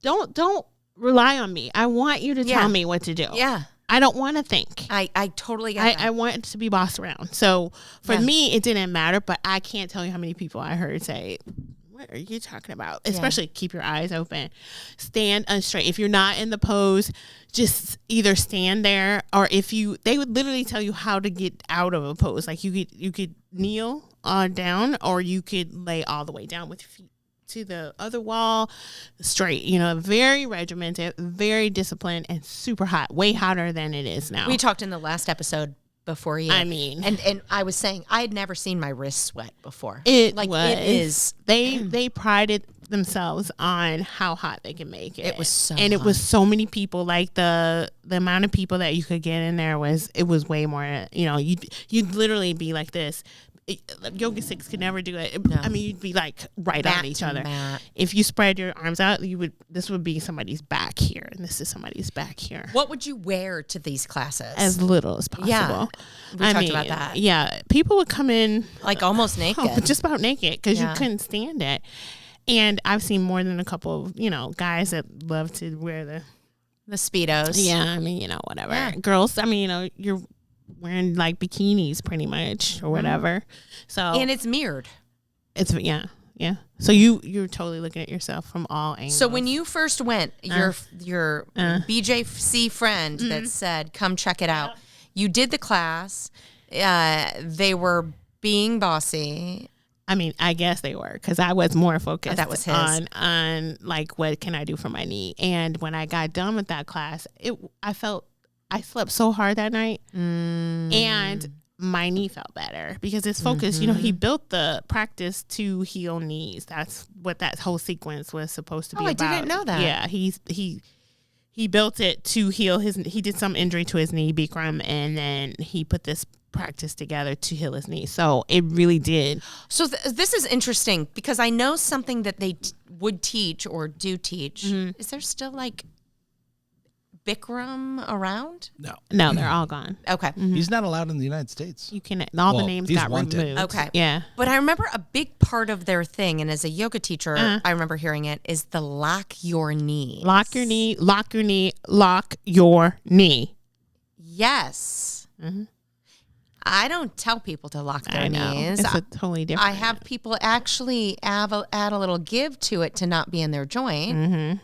Don't rely on me. I want you to tell me what to do. Yeah. I don't want to think. I totally get that. I want to be bossed around. So for me, it didn't matter, but I can't tell you how many people I heard say, what are you talking about? Especially keep your eyes open. Stand straight. If you're not in the pose, just either stand there, or they would literally tell you how to get out of a pose. Like you could kneel down, or you could lay all the way down with your feet to the other wall, straight. Very regimented, very disciplined, and super hot. Way hotter than it is now. We talked in the last episode before you. I mean, and I was saying I had never seen my wrist sweat before. It is. They prided themselves on how hot they can make it. It was so and hot. It was so many people. Like the amount of people that you could get in there was way more. You'd literally be like this. Yoga 6 could never do it. No. I mean, you'd be like right on each other. Mat. If you spread your arms out, this would be somebody's back here, and this is somebody's back here. What would you wear to these classes? As little as possible. Yeah, we talked about that. Yeah, people would come in like almost naked, just about naked, because you couldn't stand it. And I've seen more than a couple of, guys that love to wear the Speedos. Yeah, I mean, whatever. Yeah. Girls, I mean, you're wearing like bikinis pretty much or whatever. So and it's mirrored. It's yeah. So you're totally looking at yourself from all angles. So when you first went, your BJC friend that said, "Come check it out," you did the class. They were being bossy. I mean, I guess they were, because I was more focused that was his. on like, what can I do for my knee? And when I got done with that class, I slept so hard that night, and my knee felt better because it's focused. He built the practice to heal knees. That's what that whole sequence was supposed to be about. I didn't know that. Yeah, he built it to heal he did some injury to his knee, Bikram, and then he put this practice together to heal his knee. So it really did. So this is interesting because I know something that they would teach or do teach. Is there still like Bikram around? No, they're all gone. Okay. He's not allowed in the United States. You can the names got removed. Okay. Yeah. But I remember a big part of their thing, and as a yoga teacher, I remember hearing it, is the lock your knee. Lock your knee, lock your knee, lock your knee. Yes. I don't tell people to lock their knees. It's a totally different. I have people actually add a little give to it to not be in their joint.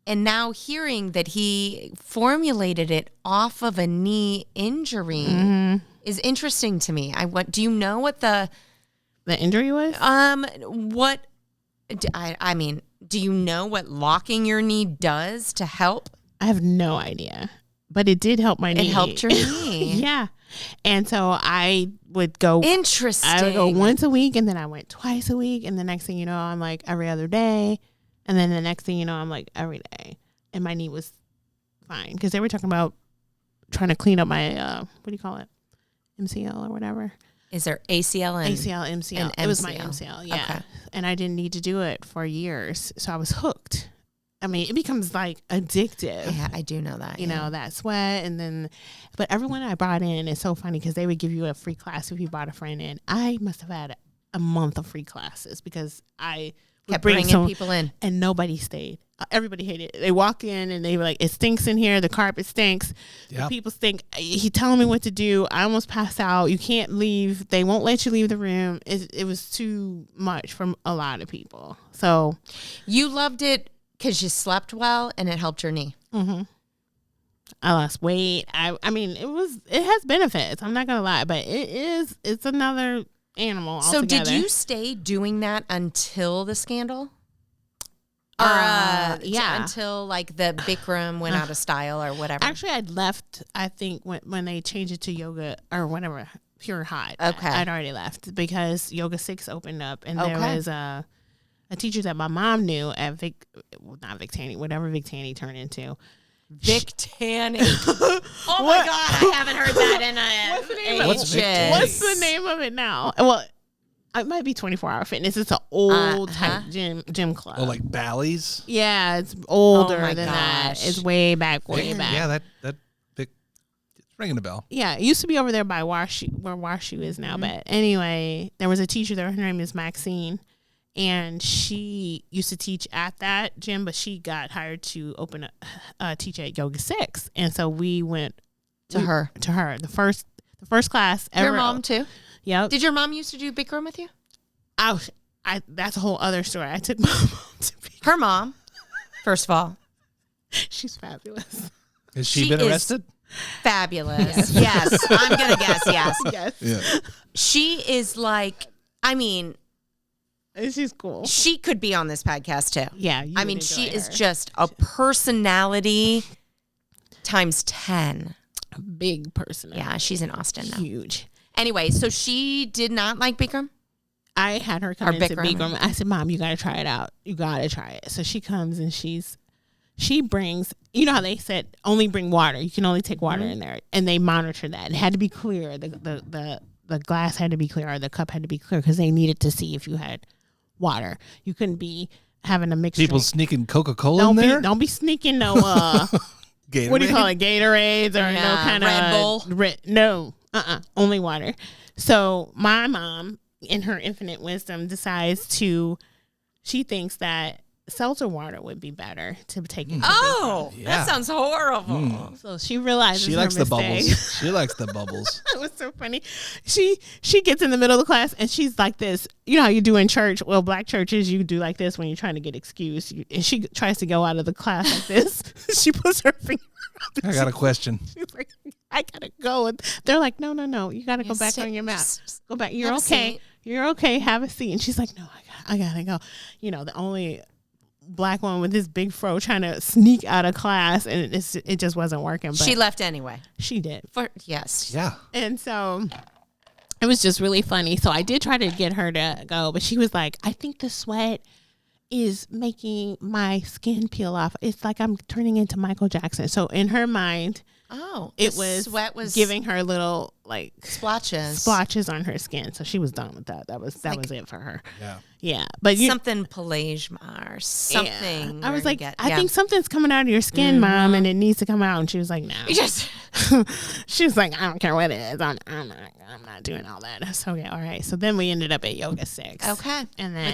And now hearing that he formulated it off of a knee injury is interesting to me. Do you know what the injury was? I mean, do you know what locking your knee does to help? I have no idea, but it did help my knee. It helped your knee. Yeah. And so I would go. Interesting. I would go once a week, and then I went twice a week, and the next thing you know, I'm like every other day. And then the next thing you know, I'm like every day. And my knee was fine because they were talking about trying to clean up my, what do you call it? MCL or whatever. Is there ACL and ACL, MCL? It was my MCL, yeah. Okay. And I didn't need to do it for years. So I was hooked. I mean, it becomes like addictive. Yeah, I do know that. You know, that sweat. And then, but everyone I brought in is so funny because they would give you a free class if you brought a friend in. I must have had a month of free classes because I Kept bringing people in. And nobody stayed. Everybody hated it. They walk in and they were like, it stinks in here. The carpet stinks. Yep. The people stink. He telling me what to do. I almost passed out. You can't leave. They won't let you leave the room. It was too much for a lot of people. So you loved it because you slept well and it helped your knee. Mm-hmm. I lost weight. I mean, it has benefits. I'm not gonna lie, but it's another animal altogether. So did you stay doing that until the scandal? Or yeah, until like the Bikram went out of style or whatever. Actually, I'd left. I think when they changed it to yoga or whatever, Pure Hot. Okay, I'd already left because Yoga 6 opened up, and there was a teacher that my mom knew at not Vic Tanny, whatever Vic Tanny turned into. Vic Tanny. Oh my God, I haven't heard that in What's the name of it now? Well, it might be 24-hour fitness. It's an old type gym club. Oh, like Bally's? Yeah, it's older than gosh. that. It's way back. Yeah, that big. It's ringing a bell. Yeah, it used to be over there by where Warshu is now. But anyway, there was a teacher there. Her name is Maxine. And she used to teach at that gym, but she got hired to teach at Yoga 6. And so we went to her. The first class ever. Your mom too? Yep. Did your mom used to do Bikram with you? That's a whole other story. I took my mom to Bikram. Her mom, first of all. She's fabulous. Has she been arrested? Fabulous. Yes. I'm going to guess yes. Yes. Yeah. She is like, I mean... She's cool. She could be on this podcast too. Yeah. I mean, she is just a personality times 10. A big personality. Yeah, she's in Austin now. Huge. Anyway, so she did not like Bikram? I had her come into Bikram. I said, Mom, you got to try it out. You got to try it. So she comes and she brings, you know how they said only bring water. You can only take water in there. And they monitor that. It had to be clear. The glass had to be clear, or the cup had to be clear, because they needed to see if you had water. You couldn't be having a mixture. People sneaking Coca-Cola in there? Don't be sneaking no Gatorade? What do you call it? Gatorades or no kind of Red Bull? No. Only water. So my mom, in her infinite wisdom, decides she thinks that seltzer water would be better to take into that sounds horrible. So she realizes she her likes mistake. the bubbles. She likes the bubbles. It was so funny. She gets in the middle of the class and she's like this. You know how you do in church? Well, black churches, you do like this when you're trying to get excused. And she tries to go out of the class like this. She puts her finger up. I got a question. She's like, I gotta go. And they're like, no. You gotta go back on your mat. Go back. You're okay. You're okay. Have a seat. And she's like, no, I gotta go. You know, the only black woman with this big fro trying to sneak out of class, and it just wasn't working. But she left anyway. She did. Yes. Yeah. And so it was just really funny. So I did try to get her to go, but she was like, I think the sweat is making my skin peel off. It's like I'm turning into Michael Jackson. So in her mind, sweat was giving her little like splotches on her skin. So she was done with that. That was it for her. Yeah. But something plasma or something. I was like, I think something's coming out of your skin, Mom, and it needs to come out. And she was like, no. She was like, I don't care what it is. I'm not doing all that. So yeah, all right. So then we ended up at Yoga 6. Okay. And then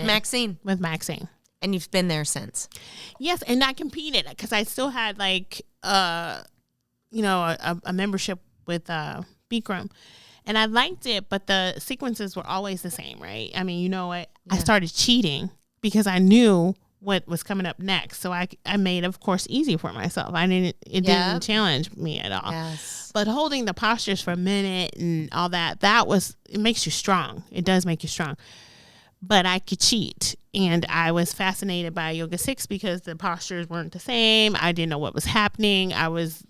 with Maxine. And you've been there since. Yes, and I competed because I still had like a membership with Bikram, and I liked it, but the sequences were always the same, right? I mean, you know what? Yeah. I started cheating because I knew what was coming up next, so I made, of course, easy for myself. It didn't challenge me at all. Yes. But holding the postures for a minute and all that it makes you strong. It does make you strong. But I could cheat, and I was fascinated by Yoga 6 because the postures weren't the same. I didn't know what was happening. It was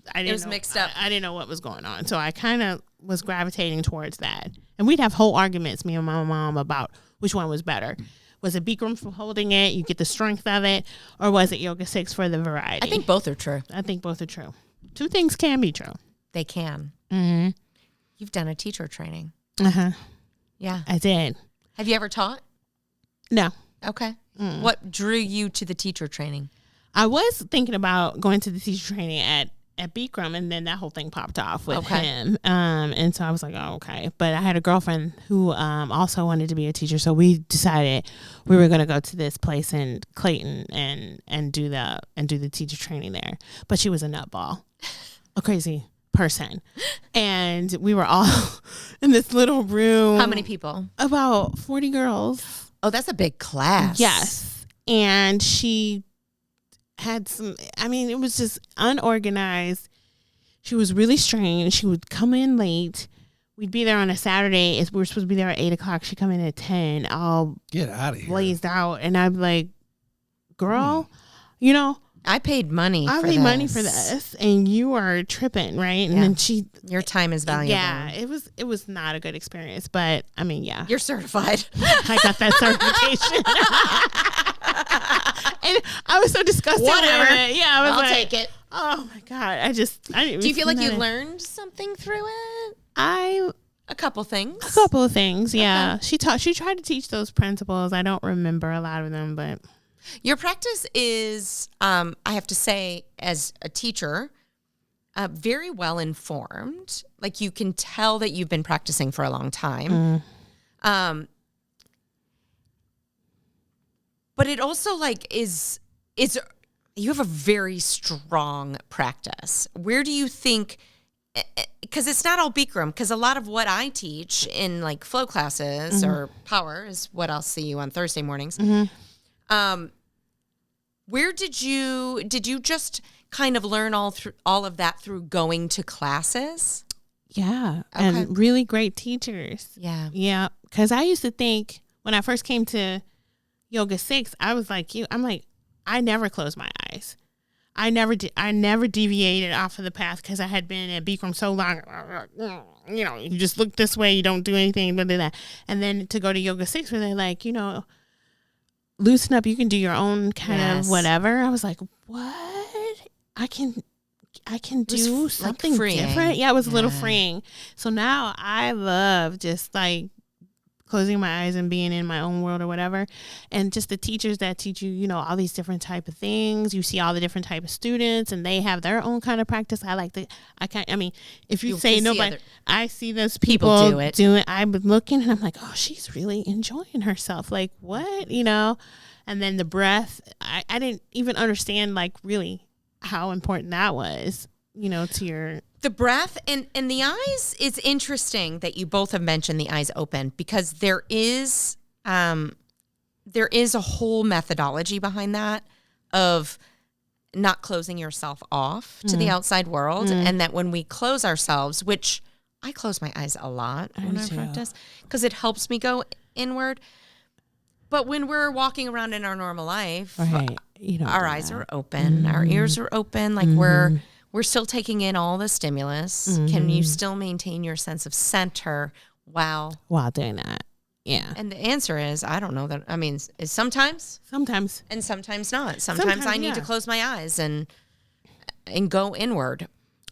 mixed up. I didn't know what was going on. So I kind of was gravitating towards that. And we'd have whole arguments, me and my mom, about which one was better. Was it Bikram for holding it, you get the strength of it, or was it Yoga 6 for the variety? I think both are true. Two things can be true. They can. Mm-hmm. You've done a teacher training. Uh-huh. Yeah. I did. Have you ever taught? No. Okay. What drew you to the teacher training? I was thinking about going to the teacher training at at Bikram, and then that whole thing popped off with him. And so I was like, oh, okay. But I had a girlfriend who also wanted to be a teacher, so we decided we were going to go to this place in Clayton and do the teacher training there. But she was a nutball, a crazy person, and we were all in this little room. How many people? About 40 girls. Oh, that's a big class. Yes, and she had some, I mean, it was just unorganized. She was really strange. She would come in late. We'd be there on a Saturday. We were supposed to be there at 8 o'clock. She'd come in at 10, all get out of here, blazed out. And I'd be like, girl, you know, I paid money for this, and you are tripping, right? And then your time is valuable. Yeah, it was not a good experience, but I mean, yeah. You're certified. I got that certification. And I was so disgusted. Whatever. With it. Yeah, I was I'll take it. Oh my God. I didn't. Do you feel like you learned something through it? A couple things. A couple of things, yeah. Okay. She tried to teach those principles. I don't remember a lot of them, but your practice is, I have to say, as a teacher, very well informed. Like, you can tell that you've been practicing for a long time. But it also is you have a very strong practice. Where do you think, because it's not all Bikram, because a lot of what I teach in like flow classes or power is what I'll see you on Thursday mornings. Where did you just kind of learn all of that through going to classes? Yeah. Okay. And really great teachers. Yeah. Yeah. Because I used to think when I first came to Yoga 6, I was like you. I'm like, I never closed my eyes. I never deviated off of the path because I had been at Bikram so long. You know, you just look this way, you don't do anything, blah, blah, blah. And then to go to Yoga 6 where they're like, you know, loosen up, you can do your own kind of whatever. I was like, what? I can do something different. Yeah, it was a little freeing. So now I love just like closing my eyes and being in my own world or whatever. And just the teachers that teach you, you know, all these different type of things. You see all the different type of students and they have their own kind of practice. I mean, if you say nobody, I see those people doing, I'm looking and I'm like, oh, she's really enjoying herself. Like what, you know? And then the breath, I didn't even understand like really how important that was, you know, to your... The breath and the eyes, it's interesting that you both have mentioned the eyes open because there is a whole methodology behind that of not closing yourself off to the outside world, and that when we close ourselves, which I close my eyes a lot when I practice because it helps me go inward. But when we're walking around in our normal life, our eyes are open, our ears are open, like we're still taking in all the stimulus. Can you still maintain your sense of center while doing that? Yeah. And the answer is, I don't know that. I mean, is sometimes, and sometimes not. Sometimes I need to close my eyes and go inward.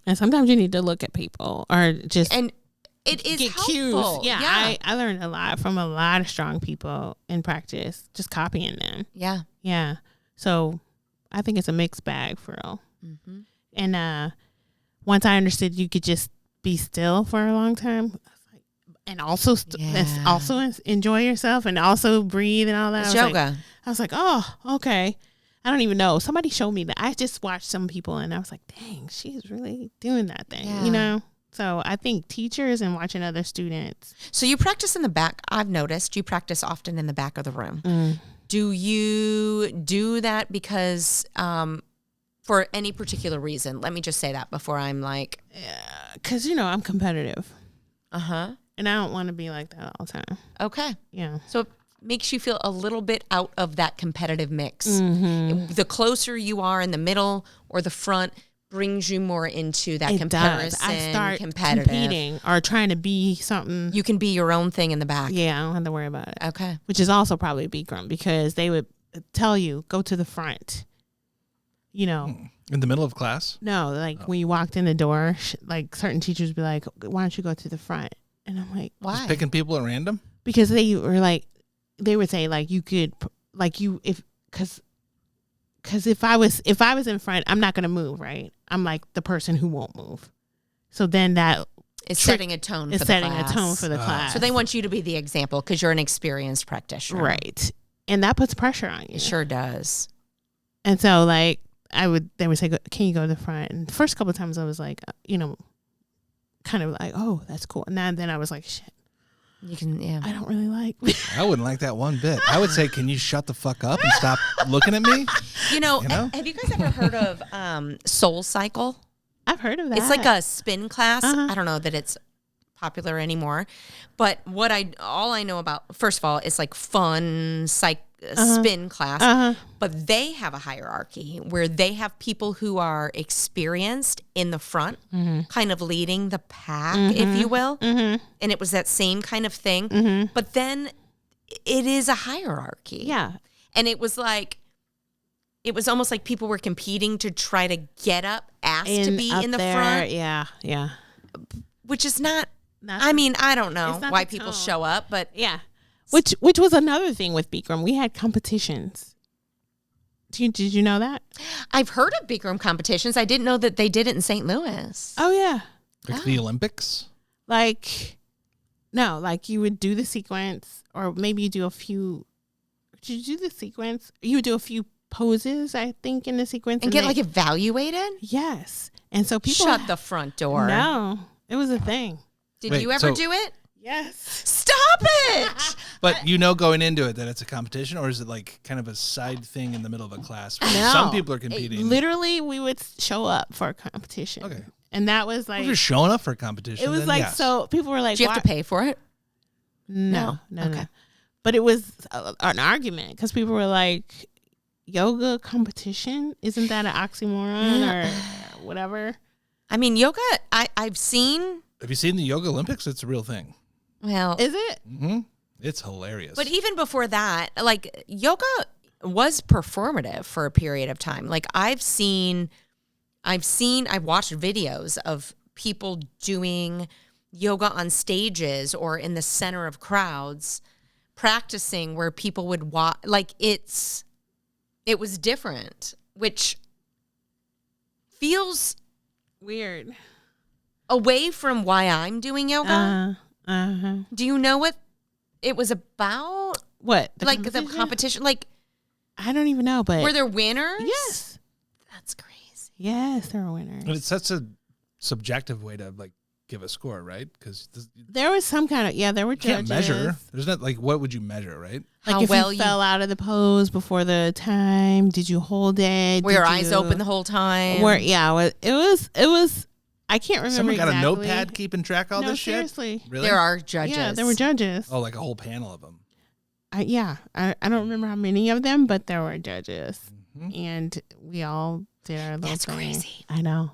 And sometimes you need to look at people or just it is get helpful. cues. Yeah. I learned a lot from a lot of strong people in practice, just copying them. Yeah. Yeah. So I think it's a mixed bag for real. Mm-hmm. And once I understood you could just be still for a long time and also enjoy yourself and also breathe and all that. It's yoga. I was like, oh, okay. I don't even know. Somebody showed me that. I just watched some people and I was like, dang, she's really doing that thing, you know? So I think teachers and watching other students. So you practice in the back. I've noticed you practice often in the back of the room. Do you do that because for any particular reason? Let me just say that before I'm like. Because, you know, I'm competitive. Uh-huh. And I don't want to be like that all the time. Okay. Yeah. So it makes you feel a little bit out of that competitive mix. The closer you are in the middle or the front brings you more into that comparison. I start competing or trying to be something. You can be your own thing in the back. Yeah, I don't have to worry about it. Okay. Which is also probably Bikram because they would tell you, go to the front. You know. In the middle of class? No, like when you walked in the door, like certain teachers would be like, why don't you go to the front? And I'm like, why? Just picking people at random? Because they were like, they would say like you could, like you, because because if I was in front, I'm not gonna move, right? I'm like the person who won't move. So then that is setting a tone. It's setting a tone for the class. So they want you to be the example because you're an experienced practitioner, right? And that puts pressure on you. It sure does. And so like they would say, "Can you go to the front?" And the first couple of times I was like, kind of like, "Oh, that's cool." And then I was like, "Shit, you can." Yeah, I don't really like. I wouldn't like that one bit. I would say, "Can you shut the fuck up and stop looking at me?" Have you guys ever heard of Soul Cycle? I've heard of that. It's like a spin class. I don't know that it's popular anymore, but all I know about, first of all, it's like fun spin class, but they have a hierarchy where they have people who are experienced in the front, kind of leading the pack, if you will. And it was that same kind of thing, but then it is a hierarchy. Yeah. And it was almost like people were competing to try to get asked to be in the front. Yeah, yeah. Which is not I don't know why people tone. show up, but yeah. Which was another thing with Bikram. We had competitions. Did you know that? I've heard of Bikram competitions. I didn't know that they did it in St. Louis. Oh yeah. Like the Olympics? No, you would do the sequence, or maybe you do a few. Did you do the sequence? You would do a few poses, I think, in the sequence. And get evaluated? Yes. And so people. Shut the front door. No, it was a thing. Did you ever do it? Yes. Stop it! But going into it that it's a competition, or is it like kind of a side thing in the middle of a class? Where No. Some people are competing. Literally, we would show up for a competition. Okay. And that was like. If you're showing up for a competition, It was then yes. so people were like, Do you have to pay for it? No. Okay. No. But it was an argument because people were like, yoga competition? Isn't that an oxymoron or whatever? I mean, yoga, I've seen. Have you seen the Yoga Olympics? It's a real thing. Well, is it? Mm-hmm. It's hilarious. But even before that, yoga was performative for a period of time. I've watched videos of people doing yoga on stages or in the center of crowds, practicing where people would watch. It was different, which feels weird. Away from why I'm doing yoga. Do you know what it was about? What? The competition? I don't even know, but were there winners? Yes. That's crazy. Yes, there were winners. And it's such a subjective way to give a score, right? Because there was some kind of there were judges. Can't measure. There's not what would you measure, right? If you fell out of the pose before the time, did you hold it? Were your eyes open the whole time? It was. I can't remember. Someone got exactly. a notepad keeping track of all this shit? Seriously. Really? There are judges. Yeah, there were judges. Oh, like a whole panel of them. I don't remember how many of them, but there were judges. And we all did our little That's thing. crazy. I know.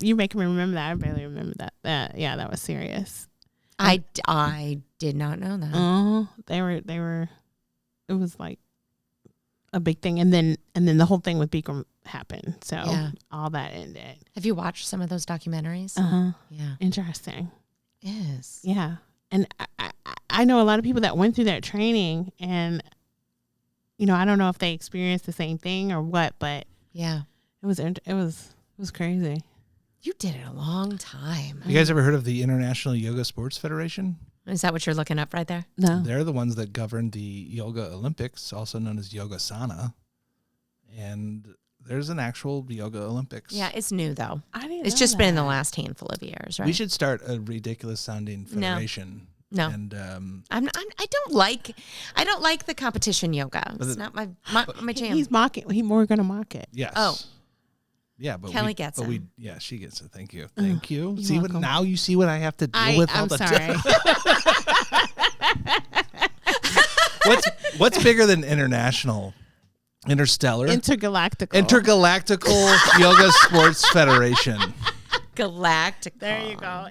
You're making me remember that. I barely remember that. That was serious. I did not know that. Oh, they were. It was like a big thing, and then the whole thing with Bikram happened. So all that ended. Have you watched some of those documentaries? Yeah, interesting. Yes. Yeah, and I know a lot of people that went through that training, and I don't know if they experienced the same thing or what, but yeah, it was crazy. You did it a long time. You guys ever heard of the International Yoga Sports Federation? Is that what you're looking up right there? No. They're the ones that govern the Yoga Olympics, also known as Yogasana. And there's an actual Yoga Olympics. Yeah, it's new though. It's just been in the last handful of years, right? We should start a ridiculous sounding federation. No. And I don't like the competition yoga. It's not my jam. He's mocking. We're gonna mock it. yes. Oh. Yeah, but Kelly gets it. She gets it. Thank you. Thank you. You're See welcome. now you see what I have to deal with all I'm the sorry. time. What's bigger than international? Interstellar? Intergalactical Yoga Sports Federation. Galactic. There you go.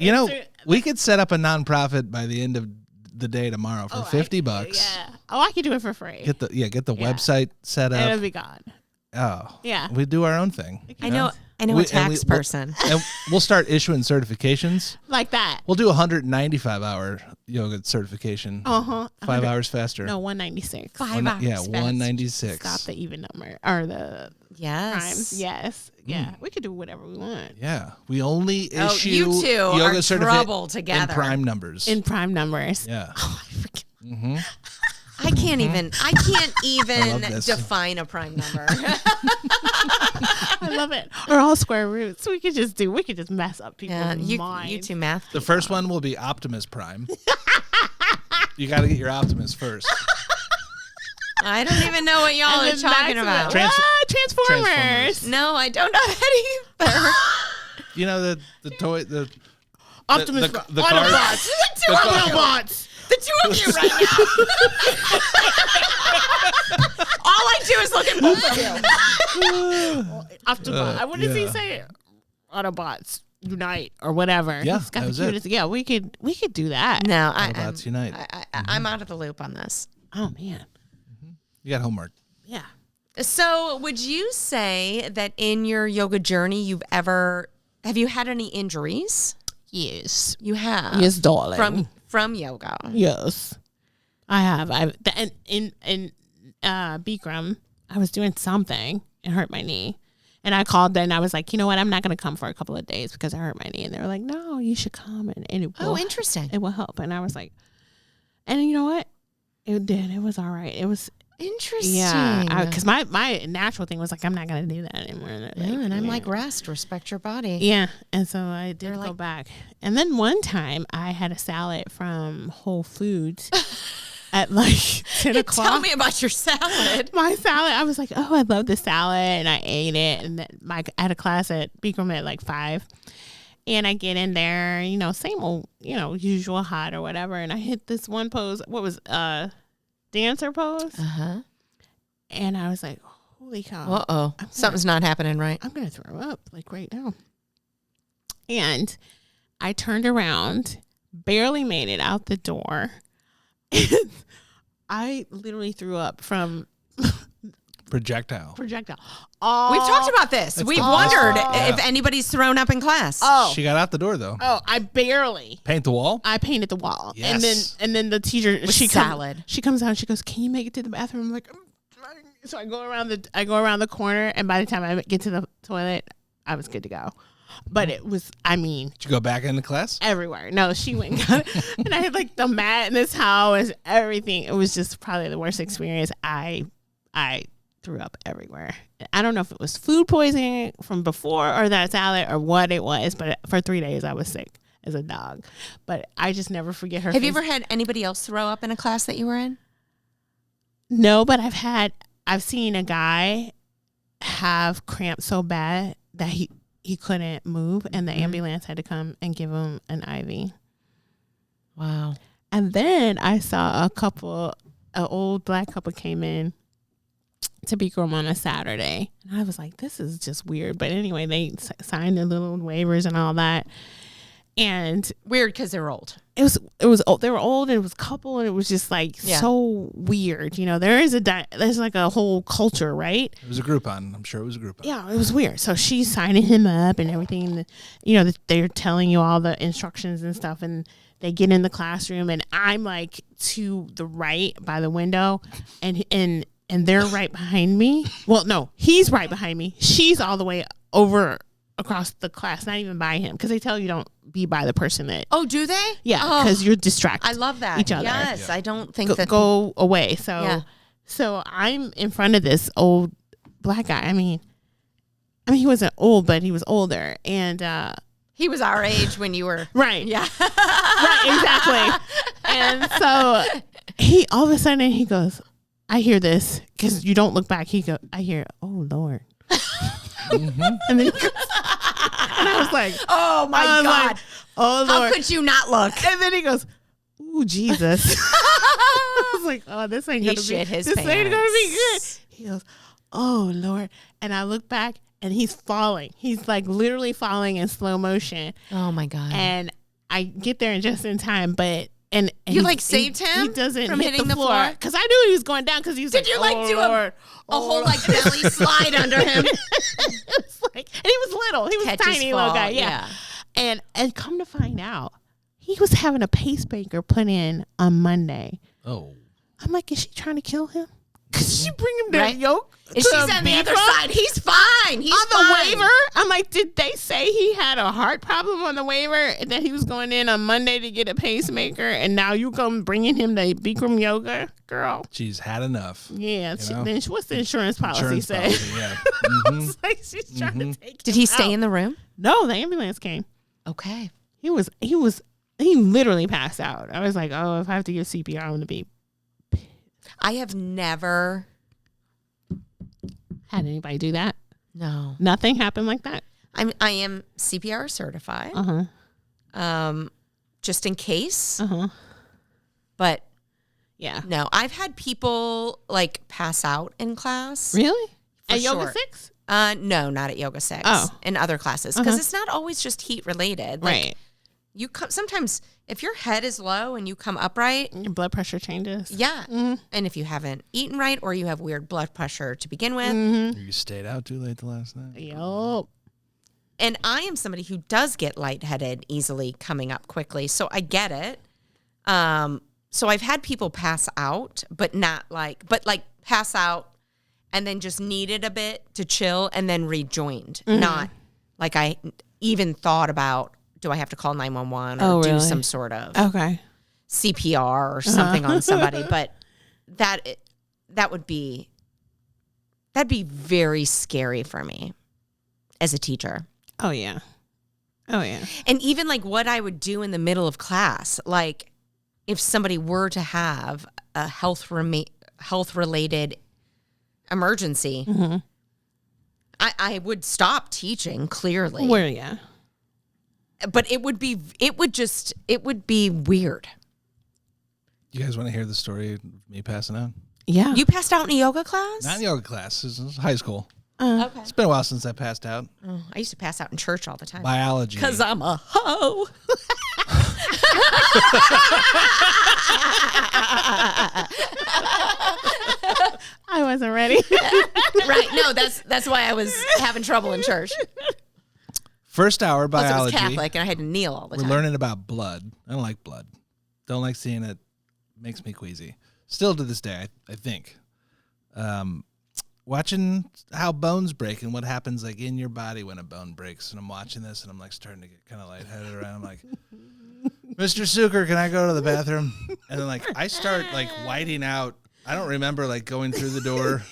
We could set up a nonprofit by the end of the day tomorrow for $50. Yeah. Oh, I could do it for free. Get the website set up. It'll be gone. Oh. Yeah. We do our own thing. I know I know a tax person. And we'll start issuing certifications. Like that. We'll do 195-hour yoga certification. 5 hours faster. No, 196. 5 hours. Yeah, fast. 196. Stop the even number or the primes. Yes. Yeah. We could do whatever we want. Yeah. We only issue you two yoga are trouble together. in prime numbers. In prime numbers. Yeah. Oh, I forget. I can't even love this. define a prime number. I love it. Or all square roots. We could just mess up people's minds. You two math. The first one will be Optimus Prime. You got to get your Optimus first. I don't even know what y'all are talking about. Transformers. No, I don't know that either. You know the toy Optimus the Autobots. The two Autobots. The two of you right now. All I do is look at both of you. Optimus. What does he say? Autobots unite or whatever. Yeah, He's got that was the cutest. Yeah, we could do that. No, Autobots unite. I'm out of the loop on this. Oh man. You got homework. Yeah. So, would you say that in your yoga journey, have you had any injuries? Yes. You have. Yes, darling. From yoga. Yes, I have. In Bikram, I was doing something and hurt my knee, and I called them and I was like, you know what, I'm not going to come for a couple of days because I hurt my knee, and they were like, no, you should come and it will. Interesting. It will help, and I was like, and you know what, it did. It was all right. It was interesting. Yeah, because my natural thing was like, I'm not going to do that anymore. And I'm like, respect your body. Yeah, and so I did go back. And then one time I had a salad from Whole Foods at like 10 o'clock. Tell me about your salad. My salad, I was like, oh, I love this salad, and I ate it. And then I had a class at Bikram at like 5. And I get in there, same old, usual hot or whatever. And I hit this one pose. What was dancer pose? And I was like, holy cow. Something's not happening right. I'm going to throw up like right now. And I turned around, barely made it out the door. And I literally threw up from projectile. We've talked about this. We've wondered if anybody's thrown up in class. She got out the door though. I barely paint the wall. I painted the wall. Yes. And then the teacher she comes out and she goes, can you make it to the bathroom? I'm like, I'm trying. So I go around the corner, and by the time I get to the toilet, I was good to go. But it was, did you go back into class? Everywhere. No, she went and got it. And I had like the mat in this house, everything. It was just probably the worst experience. I threw up everywhere. I don't know if it was food poisoning from before or that salad or what it was, but for 3 days I was sick as a dog. But I just never forget her. Have you ever had anybody else throw up in a class that you were in? No, but I've seen a guy have cramps so bad that he couldn't move, and the ambulance had to come and give him an IV. Wow. And then I saw an old black couple came in to Bikram on a Saturday. And I was like, this is just weird. But anyway, they signed their little waivers and all that. And weird because they're old. It was old. They were old, and it was a couple, and it was just like so weird. There's like a whole culture, right? It was a Groupon. I'm sure it was a Groupon. Yeah, it was weird. So she's signing him up and everything. They're telling you all the instructions and stuff, and they get in the classroom, and I'm like to the right by the window, and they're right behind me. Well, no, he's right behind me. She's all the way over across the class, not even by him, because they tell you don't be by the person that. Oh, do they? Yeah, because you're distracted. I love that. Each other. Yes, yeah. I don't think that go away. So I'm in front of this old black guy. I mean, he wasn't old, but he was older, and he was our age when you were right. Yeah, right, exactly. And so he all of a sudden he goes, I hear this because you don't look back. I hear, oh Lord. And then he goes, and I was like, oh my God. Like, oh Lord. How could you not look? And then he goes, ooh, Jesus. I was like, oh, this ain't going to be good. He goes, oh Lord. And I look back, and he's falling. He's like literally falling in slow motion. Oh my God. And I get there just in time, but and you saved him. He doesn't from hit hitting the floor because I knew he was going down because he was. Did you do a whole belly slide under him? It's and he was little. He was a tiny little guy. Yeah. And come to find out, he was having a pacemaker put in on Monday. Oh. I'm like, is she trying to kill him? Could she bring him to yoke? She's on the other side. He's fine. He's on fine. The waiver. I'm like, did they say he had a heart problem on the waiver and that he was going in on Monday to get a pacemaker, and now you come bringing him to Bikram yoga, girl? She's had enough. Yeah. Then what's the insurance policy say? Yeah. It's like she's trying to take. Did he stay in the room? No, the ambulance came. Okay. He literally passed out. I was like, oh, if I have to give CPR, I'm gonna be. I have never had anybody do that. No. Nothing happened like that. I am CPR certified. Just in case. But yeah. No, I've had people like pass out in class. Really? At sure. Yoga 6? No, not at Yoga 6. Oh. In other classes. Because it's not always just heat related. Like, right. You come sometimes if your head is low and you come upright, your blood pressure changes. Yeah. And if you haven't eaten right or you have weird blood pressure to begin with. You stayed out too late the last night. Yup. And I am somebody who does get lightheaded easily coming up quickly. So I get it. So I've had people pass out, but pass out and then just needed a bit to chill and then rejoined. Not like I even thought about, do I have to call 911 or do some sort of CPR or something on somebody? But that'd be very scary for me as a teacher. Oh yeah. And even like what I would do in the middle of class, like if somebody were to have a health related emergency, I would stop teaching clearly. Well, yeah. But it would be weird. You guys want to hear the story of me passing out? Yeah. You passed out in a yoga class? Not in yoga class. This is high school. Okay. It's been a while since I passed out. Oh, I used to pass out in church all the time. Biology. Because I'm a hoe. I wasn't ready. Right. No, that's why I was having trouble in church. First hour biology. Plus, I was Catholic and I had to kneel all the time. We're learning about blood. I don't like blood. Don't like seeing it. Makes me queasy. Still to this day, I think. Watching how bones break and what happens like in your body when a bone breaks. And I'm watching this and I'm like starting to get kind of lightheaded around. I'm like, Mr. Zucker, can I go to the bathroom? And then like I start like whiting out. I don't remember like going through the door.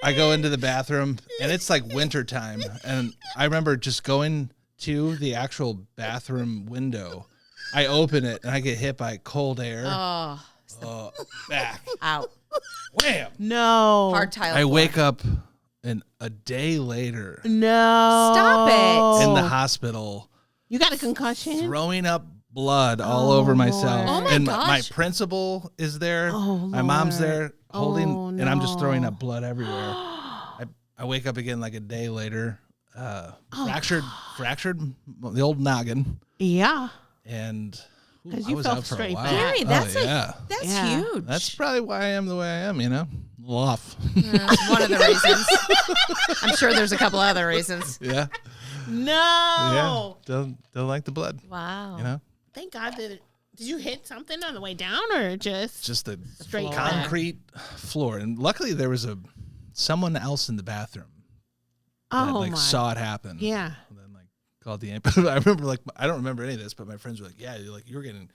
I go into the bathroom and it's like winter time. And I remember just going to the actual bathroom window. I open it and I get hit by cold air. Back. Out. Wham. No. Hard tile. I wake up and a day later. No. Stop it. In the hospital. You got a concussion? Throwing up blood all over myself. Oh my and gosh. my principal is there. Oh, my mom's Lord. there holding, Oh, and I'm just throwing no. up blood everywhere. I wake up again like a day later, fractured the old noggin. Yeah. And Because I you was felt out for a straight while. back. Gary, that's yeah. Yeah. huge. That's probably why I am the way I am, A little off. That's one of the reasons. I'm sure there's a couple other reasons. Yeah. No. Yeah. Don't like the blood. Wow. Thank God. Did you hit something on the way down or just The straight concrete floor. And luckily there was someone else in the bathroom that saw it happen. Yeah. And then called the ambulance. I remember I don't remember any of this, but my friends were like, yeah, you were getting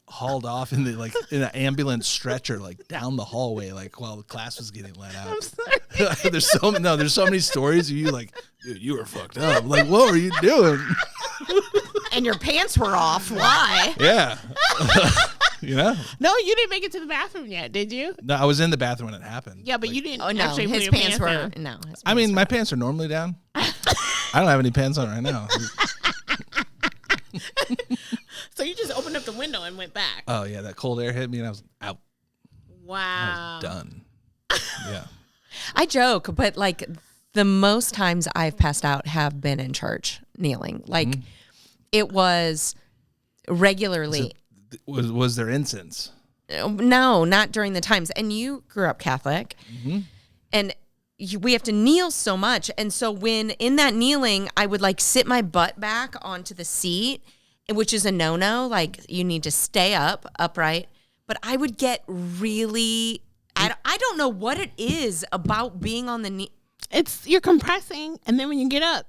hauled off in the in an ambulance stretcher down the hallway while the class was getting let out. I'm sorry. there's so many stories of you dude, you were fucked up. What were you doing? And your pants were off. Why? Yeah. No, you didn't make it to the bathroom yet, did you? No, I was in the bathroom when it happened. Yeah, but you didn't Oh no, actually put his your pants were down. no. I mean, my pants are normally down. I don't have any pants on right now. So you just opened up the window and went back. Oh yeah, that cold air hit me and I was out. Wow. I was done. Yeah. I joke, but the most times I've passed out have been in church kneeling. It was regularly. Was there incense? No, not during the times. And you grew up Catholic, and we have to kneel so much. And so when in that kneeling, I would like sit my butt back onto the seat, which is a no-no. Like you need to stay upright. But I would get really, I don't know what it is about being on the knee. You're compressing, and then when you get up,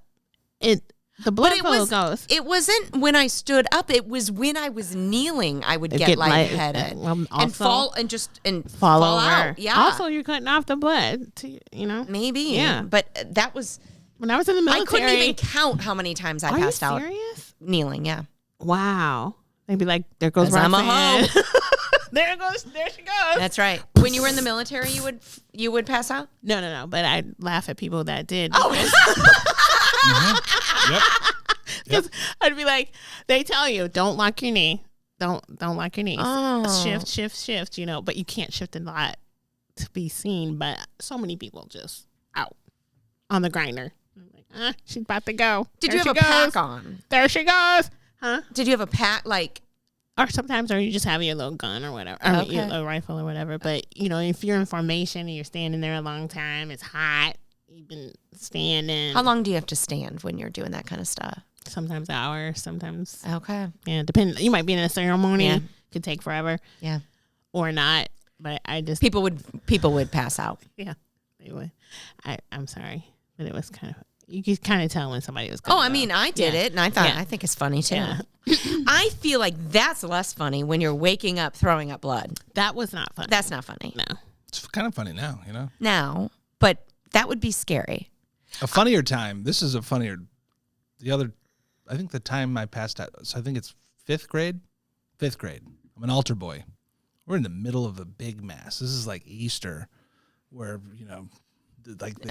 the blood flow goes. It wasn't when I stood up. It was when I was kneeling. I would get lightheaded and fall and fall over. Out. Yeah. Also, you're cutting off the blood. Maybe. Yeah. But that was when I was in the military. I couldn't even count how many times I passed out. Are you serious? Kneeling. Yeah. Wow. They'd be like, "There goes Roxanne." I'm a hoe. There she goes. That's right. When you were in the military, you would pass out? No. But I laugh at people that did. Oh. Yep. Because I'd be like, they tell you, don't lock your knee. Don't lock your knees. Oh. Shift, but you can't shift a lot to be seen. But so many people just out on the grinder. I'm like, she's about to go. Did you have a pack on? There she goes. Huh? Did you have a pack or you just have your little gun or whatever, a rifle or whatever. But, if you're in formation and you're standing there a long time, it's hot, you've been standing. How long do you have to stand when you're doing that kind of stuff? Sometimes hours, sometimes. Okay. Yeah, depending. You might be in a ceremony. Yeah. Could take forever. Yeah. Or not. But I just. People would pass out. Yeah, they would. I'm sorry, but it was kind of. You could kind of tell when somebody was. I mean, I did it, and I think it's funny too. Yeah. I feel like that's less funny when you're waking up throwing up blood. That was not funny. That's not funny. No, it's kind of funny now, Now, but that would be scary. A funnier time. This is a funnier. I think the time I passed out. So I think it's fifth grade. I'm an altar boy. We're in the middle of a big mass. This is like Easter, where like they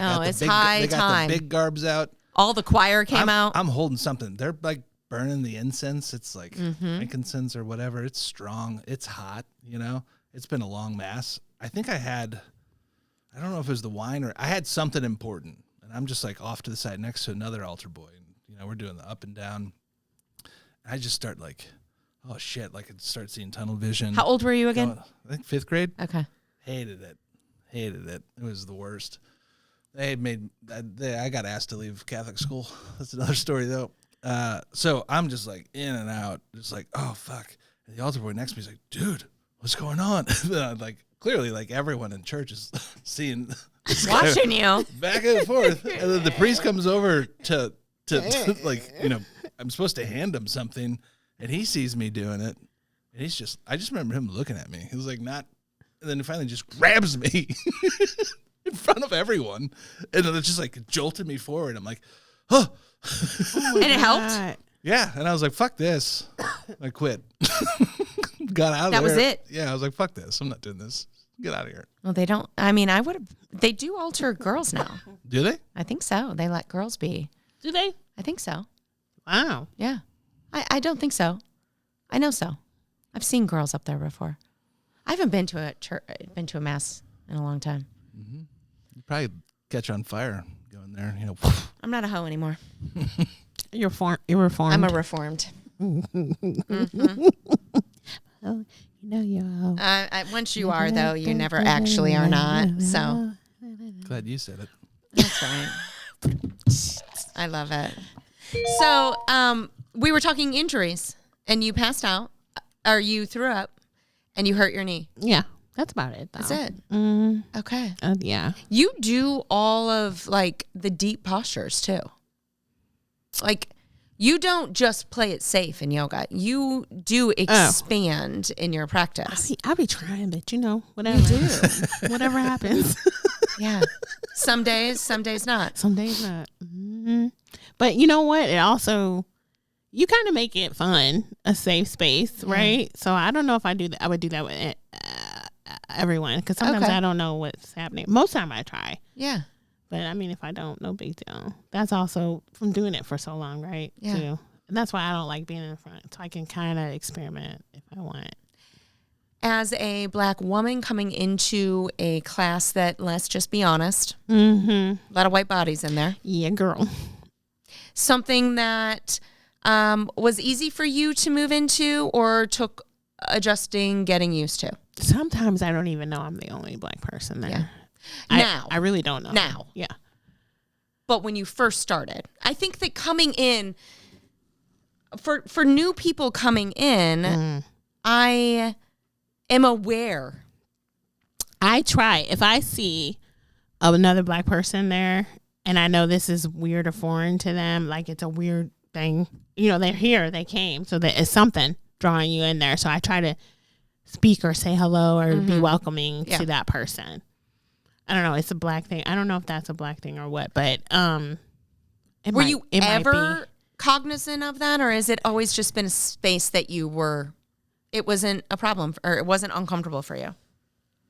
got the big garbs out. All the choir came out. I'm holding something. They're like burning the incense. It's like frankincense or whatever. It's strong. It's hot. It's been a long mass. I think I don't know if it was the wine or I had something important, and I'm just like off to the side next to another altar boy, and we're doing the up and down. And I just start like, oh shit! Like I start seeing tunnel vision. How old were you again? I think fifth grade. Okay. Hated it. It was the worst. I got asked to leave Catholic school. That's another story though. So I'm just like in and out, just like, oh fuck. And the altar boy next to me is like, dude, what's going on? Like clearly, like everyone in church is seeing, watching you back and forth. And then the priest comes over to like, I'm supposed to hand him something, and he sees me doing it, and I just remember him looking at me. He was like, not, and then he finally just grabs me. In front of everyone, and then it just like jolted me forward. I'm like, oh, and it helped. Yeah, and I was like, fuck this. I quit. Got out of there. That was it. Yeah, I was like, fuck this. I'm not doing this. Get out of here. Well, they don't. I mean, I would have. They do altar girls now. Do they? I think so. They let girls be. Do they? I think so. Wow. Yeah. I don't think so. I know so. I've seen girls up there before. I haven't been to a mass in a long time. Mm-hmm. You probably catch on fire going there. I'm not a hoe anymore. You're reformed. I'm a reformed. Mm-hmm. Oh, you're a hoe. Once you are, though, you never actually are not. So glad you said it. That's right. I love it. So we were talking injuries, and you passed out, or you threw up, and you hurt your knee. Yeah. That's about it, though. That's it. Okay. Yeah. You do all of, like, the deep postures, too. Like, you don't just play it safe in yoga. You do expand in your practice. I'll be trying, but, whatever. You do. Whatever happens. Yeah. Some days not. Some days not. Mm-hmm. But you know what? It also... You kind of make it fun, a safe space, right? So I don't know if I would do that with everyone, because sometimes I don't know what's happening. Most time I try. Yeah. But I mean, if I don't, no big deal. That's also from doing it for so long, right? Yeah. Too. And that's why I don't like being in the front. So I can kind of experiment if I want. As a Black woman coming into a class that, let's just be honest, a lot of white bodies in there. Yeah, girl. Something that was easy for you to move into, or took adjusting, getting used to? Sometimes I don't even know I'm the only Black person there. Now. I really don't know. Now. Yeah. But when you first started, I think that coming in, for new people coming in, I am aware. I try. If I see another black person there and I know this is weird or foreign to them, like it's a weird thing, you know, they're here, they came, so that it's something drawing you in there. So I try to speak or say hello or be welcoming to that person. I don't know. It's a black thing. I don't know if that's a black thing or what, but were you ever cognizant of that, or has it always just been a space that it wasn't a problem or it wasn't uncomfortable for you?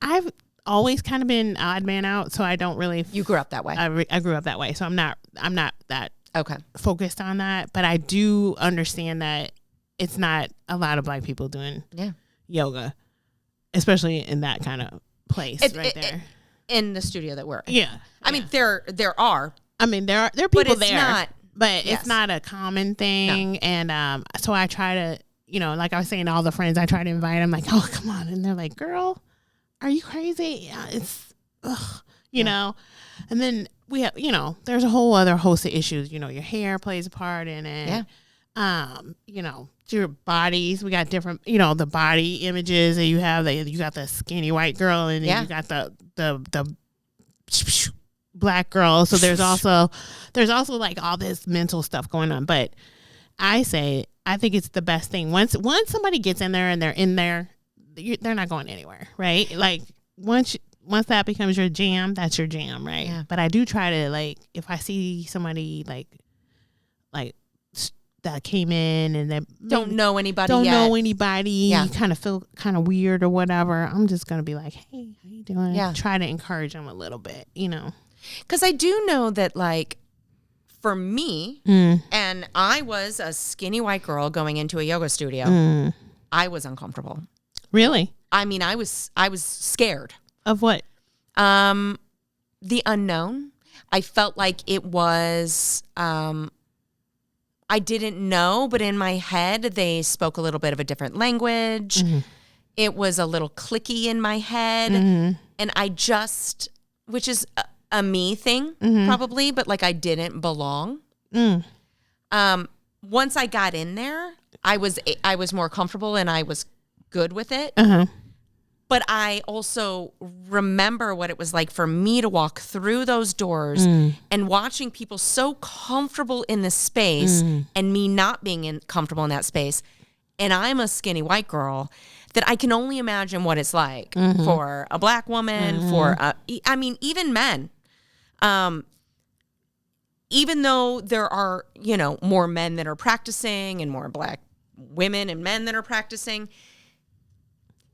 I've always kind of been odd man out, so I don't really. You grew up that way. I grew up that way, so I'm not that okay focused on that. But I do understand that it's not a lot of black people doing yoga, especially in that kind of place there. In the studio that we're in. Yeah. I mean, there are. I mean, there are people it's there, not, but it's not a common thing. No. And so I try to, you know, like I was saying to all the friends, I try to invite them, like, oh, come on. And they're like, girl, are you crazy? Yeah, it's, you know. And then we have, you know, there's a whole other host of issues. You know, your hair plays a part in it. Yeah. You know, your bodies. We got different, you know, the body images that you have. You got the skinny white girl, and then you got the black girl. So there's also like all this mental stuff going on. But I think it's the best thing. Once somebody gets in there and they're in there, they're not going anywhere, right? Like once that becomes your jam, that's your jam, right? Yeah. But I do try to, like, if I see somebody like that came in and they don't know anybody, kind of feel kind of weird or whatever, I'm just gonna be like, hey, how you doing? Yeah. Try to encourage them a little bit, you know, because I do know that, like, for me, and I was a skinny white girl going into a yoga studio, I was uncomfortable. Really? I mean, I was scared. Of what? The unknown. I felt like it was, I didn't know, but in my head, they spoke a little bit of a different language. It was a little clicky in my head. And I just, which is a me thing, probably, but like I didn't belong. Once I got in there, I was more comfortable and I was good with it. But I also remember what it was like for me to walk through those doors and watching people so comfortable in the space and me not being comfortable in that space. And I'm a skinny white girl that I can only imagine what it's like for a black woman, I mean, even men. Even though there are, you know, more men that are practicing and more black women and men that are practicing,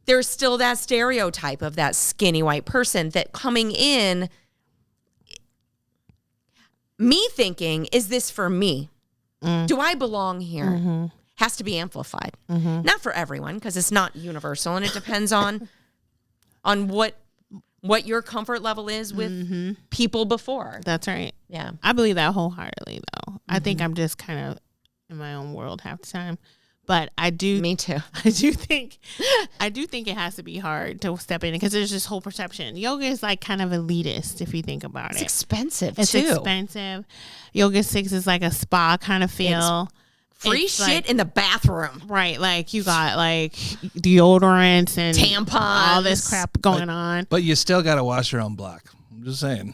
there's still that stereotype of that skinny white person that coming in, me thinking, is this for me? Do I belong here? Has to be amplified. Not for everyone, because it's not universal, and it depends on what your comfort level is with people before. That's right. Yeah. I believe that wholeheartedly, though. I think I'm just kind of in my own world half the time. But I do. Me too. I do think it has to be hard to step in because there's this whole perception. Yoga is like kind of elitist if you think about it. It's expensive It's too. Expensive. Yoga 6 is like a spa kind of feel. Free it's shit like, in the bathroom. Right. Like you got like deodorants and tampons, all this crap going on. But you still got to wash your own block. I'm just saying.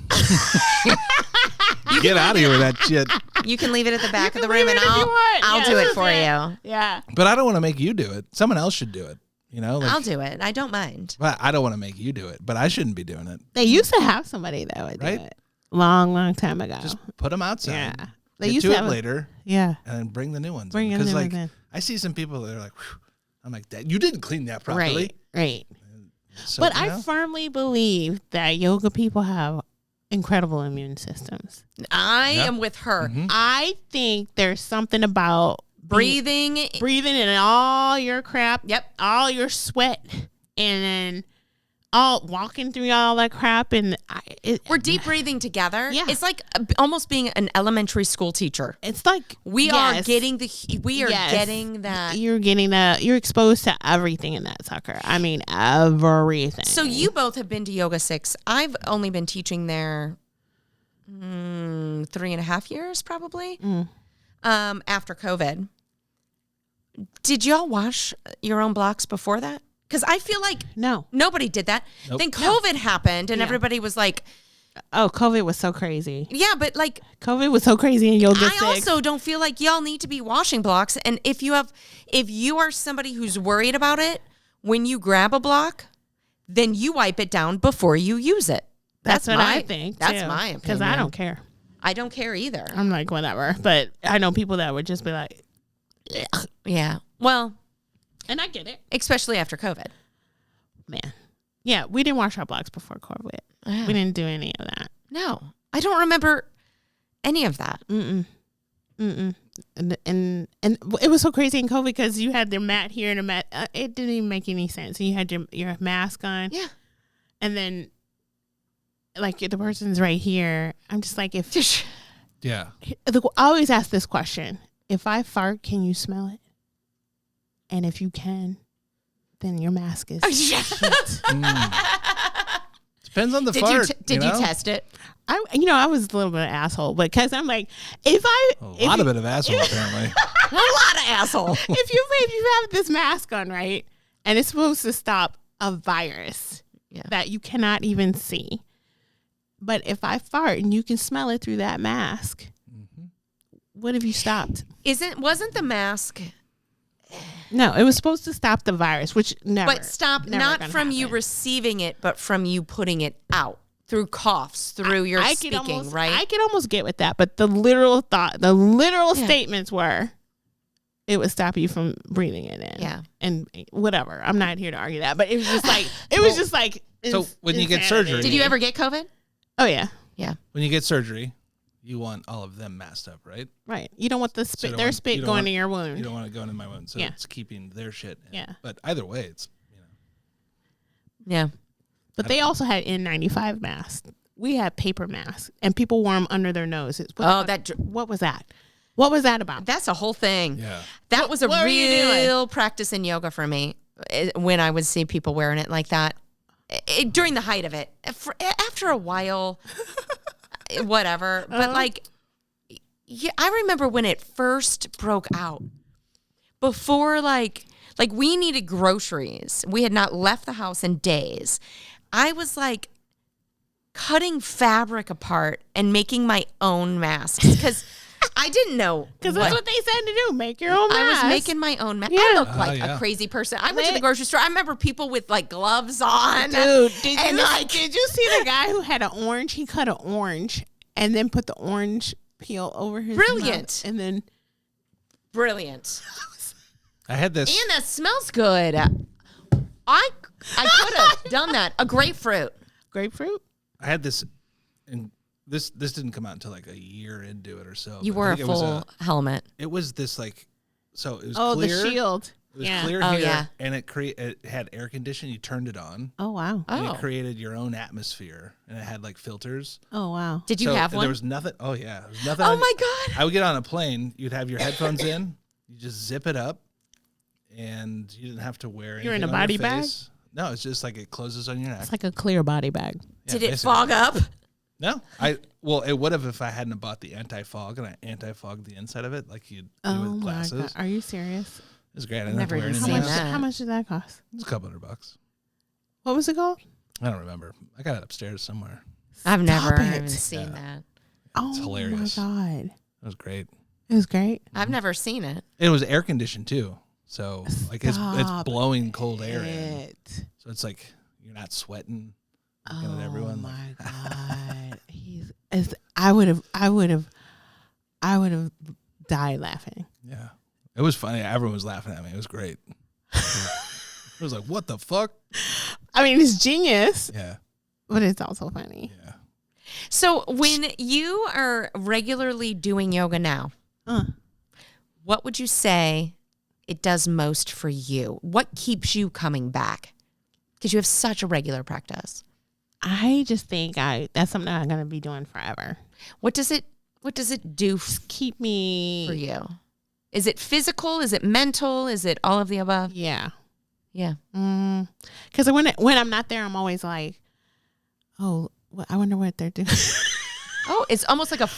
Get out of here with that shit. You can leave it at the back of the room, and I'll do it for you. Yeah. But I don't want to make you do it. Someone else should do it. You know, like, I'll do it. I don't mind. But I don't want to make you do it. But I shouldn't be doing it. They used to have somebody that would do it long time ago. Just put them outside. Yeah. They used to have it later. Yeah. And then bring the new ones. Bring in. the new ones in. I see some people that are like, whew. I'm like, you didn't clean that properly. Right. So, but I firmly believe that yoga people have incredible immune systems. I am with her. I think there's something about breathing in all your crap. Yep. All your sweat, and then all walking through all that crap, and we're deep breathing together. Yeah. It's like almost being an elementary school teacher. It's like we are getting getting that. You're exposed to everything in that sucker. I mean, everything. So you both have been to Yoga 6. I've only been teaching there 3.5 years, probably. After COVID. Did y'all wash your own blocks before that? Because I feel like nobody did that. Nope. Then COVID happened, and everybody was like, "Oh, COVID was so crazy." Yeah, but like COVID was so crazy in Yoga 6. I also don't feel like y'all need to be washing blocks. And if you are somebody who's worried about it, when you grab a block, then you wipe it down before you use it. That's what I think. That's my opinion. Because I don't care. I don't care either. I'm like, whatever. But I know people that would just be like, ugh. Yeah. Well, and I get it. Especially after COVID. Man. Yeah, we didn't wash our blocks before COVID. Yeah. We didn't do any of that. No. I don't remember any of that. And it was so crazy in COVID because you had the mat here and a mat. It didn't even make any sense. And you had your mask on. Yeah. And then, like, the person's right here. I'm just like, Yeah. I always ask this question. If I fart, can you smell it? And if you can, then your mask is shit. Depends on the fart. Did you test it? I was a little bit of an asshole, but because I'm like, a lot of it of asshole apparently. A lot of asshole. If you have this mask on, right, and it's supposed to stop a virus that you cannot even see, but if I fart and you can smell it through that mask, what have you stopped? Wasn't the mask? No, it was supposed to stop the virus, which never. But stop not from you receiving it, but from you putting it out through coughs, through your speaking, right? I could almost get with that, but the literal statements were, it would stop you from breathing it in. Yeah, and whatever. I'm not here to argue that, but it was just like. So when you get surgery, did you ever get COVID? Oh yeah. When you get surgery, you want all of them masked up, right? Right. You don't want their spit going in your wound. You don't want it going in my wound. So it's keeping their shit in. Yeah. But either way, it's, Yeah. But they also had N95 masks. We had paper masks, and people wore them under their noses. What was that? What was that about? That's a whole thing. Yeah. That was a real practice in yoga for me when I would see people wearing it like that. During the height of it. After a while, whatever. But I remember when it first broke out. Before we needed groceries. We had not left the house in days. I was like cutting fabric apart and making my own masks because I didn't know. Because that's what they said to do. Make your own mask. I was making my own mask. Yeah. I looked like a crazy person. I went to the grocery store. I remember people with gloves on. Dude, did you see the guy who had an orange? He cut an orange and then put the orange peel over his mouth. And then brilliant. I had this. And that smells good. I could have done that. A grapefruit. Grapefruit? I had this, and this didn't come out until like a year into it or so. You wore a full helmet. It was this so it was clear. the shield. It was clear here, and it had air conditioning. You turned it on. Oh, wow. And it created your own atmosphere, and it had filters. Oh, wow. Did you have one? There was nothing. Oh, yeah. There was nothing. Oh, my God. I would get on a plane. You'd have your headphones in. You just zip it up, and you didn't have to wear anything. You're in a on body your bag? face. No, it's just it closes on your neck. It's like a clear body bag. Yeah, Did it fog up? No, it would have if I hadn't bought the anti-fog, and I anti-fogged the inside of it like you'd do with glasses. My God. Are you serious? It was great. I didn't have to wear Never anything even else. seen that. How much did that cost? It was a couple $100. What was it called? I don't remember. I got it upstairs somewhere. I've never it. even seen that. Oh, It's hilarious. my God. It was great. It was great. I've never seen it. It was air conditioned too, so it's blowing cold air in. So it's you're not sweating. Looking at everyone. Oh my God. I would have died laughing. Yeah. It was funny. Everyone was laughing at me. It was great. It was like, what the fuck? I mean, it's genius. Yeah. But it's also funny. Yeah. So when you are regularly doing yoga now, what would you say it does most for you? What keeps you coming back? Because you have such a regular practice. I just think that's something I'm going to be doing forever. What does it do Keep me for you? Is it physical? Is it mental? Is it all of the above? Yeah. Yeah. Because when I'm not there, I'm always like, oh, I wonder what they're doing. Oh, it's almost like a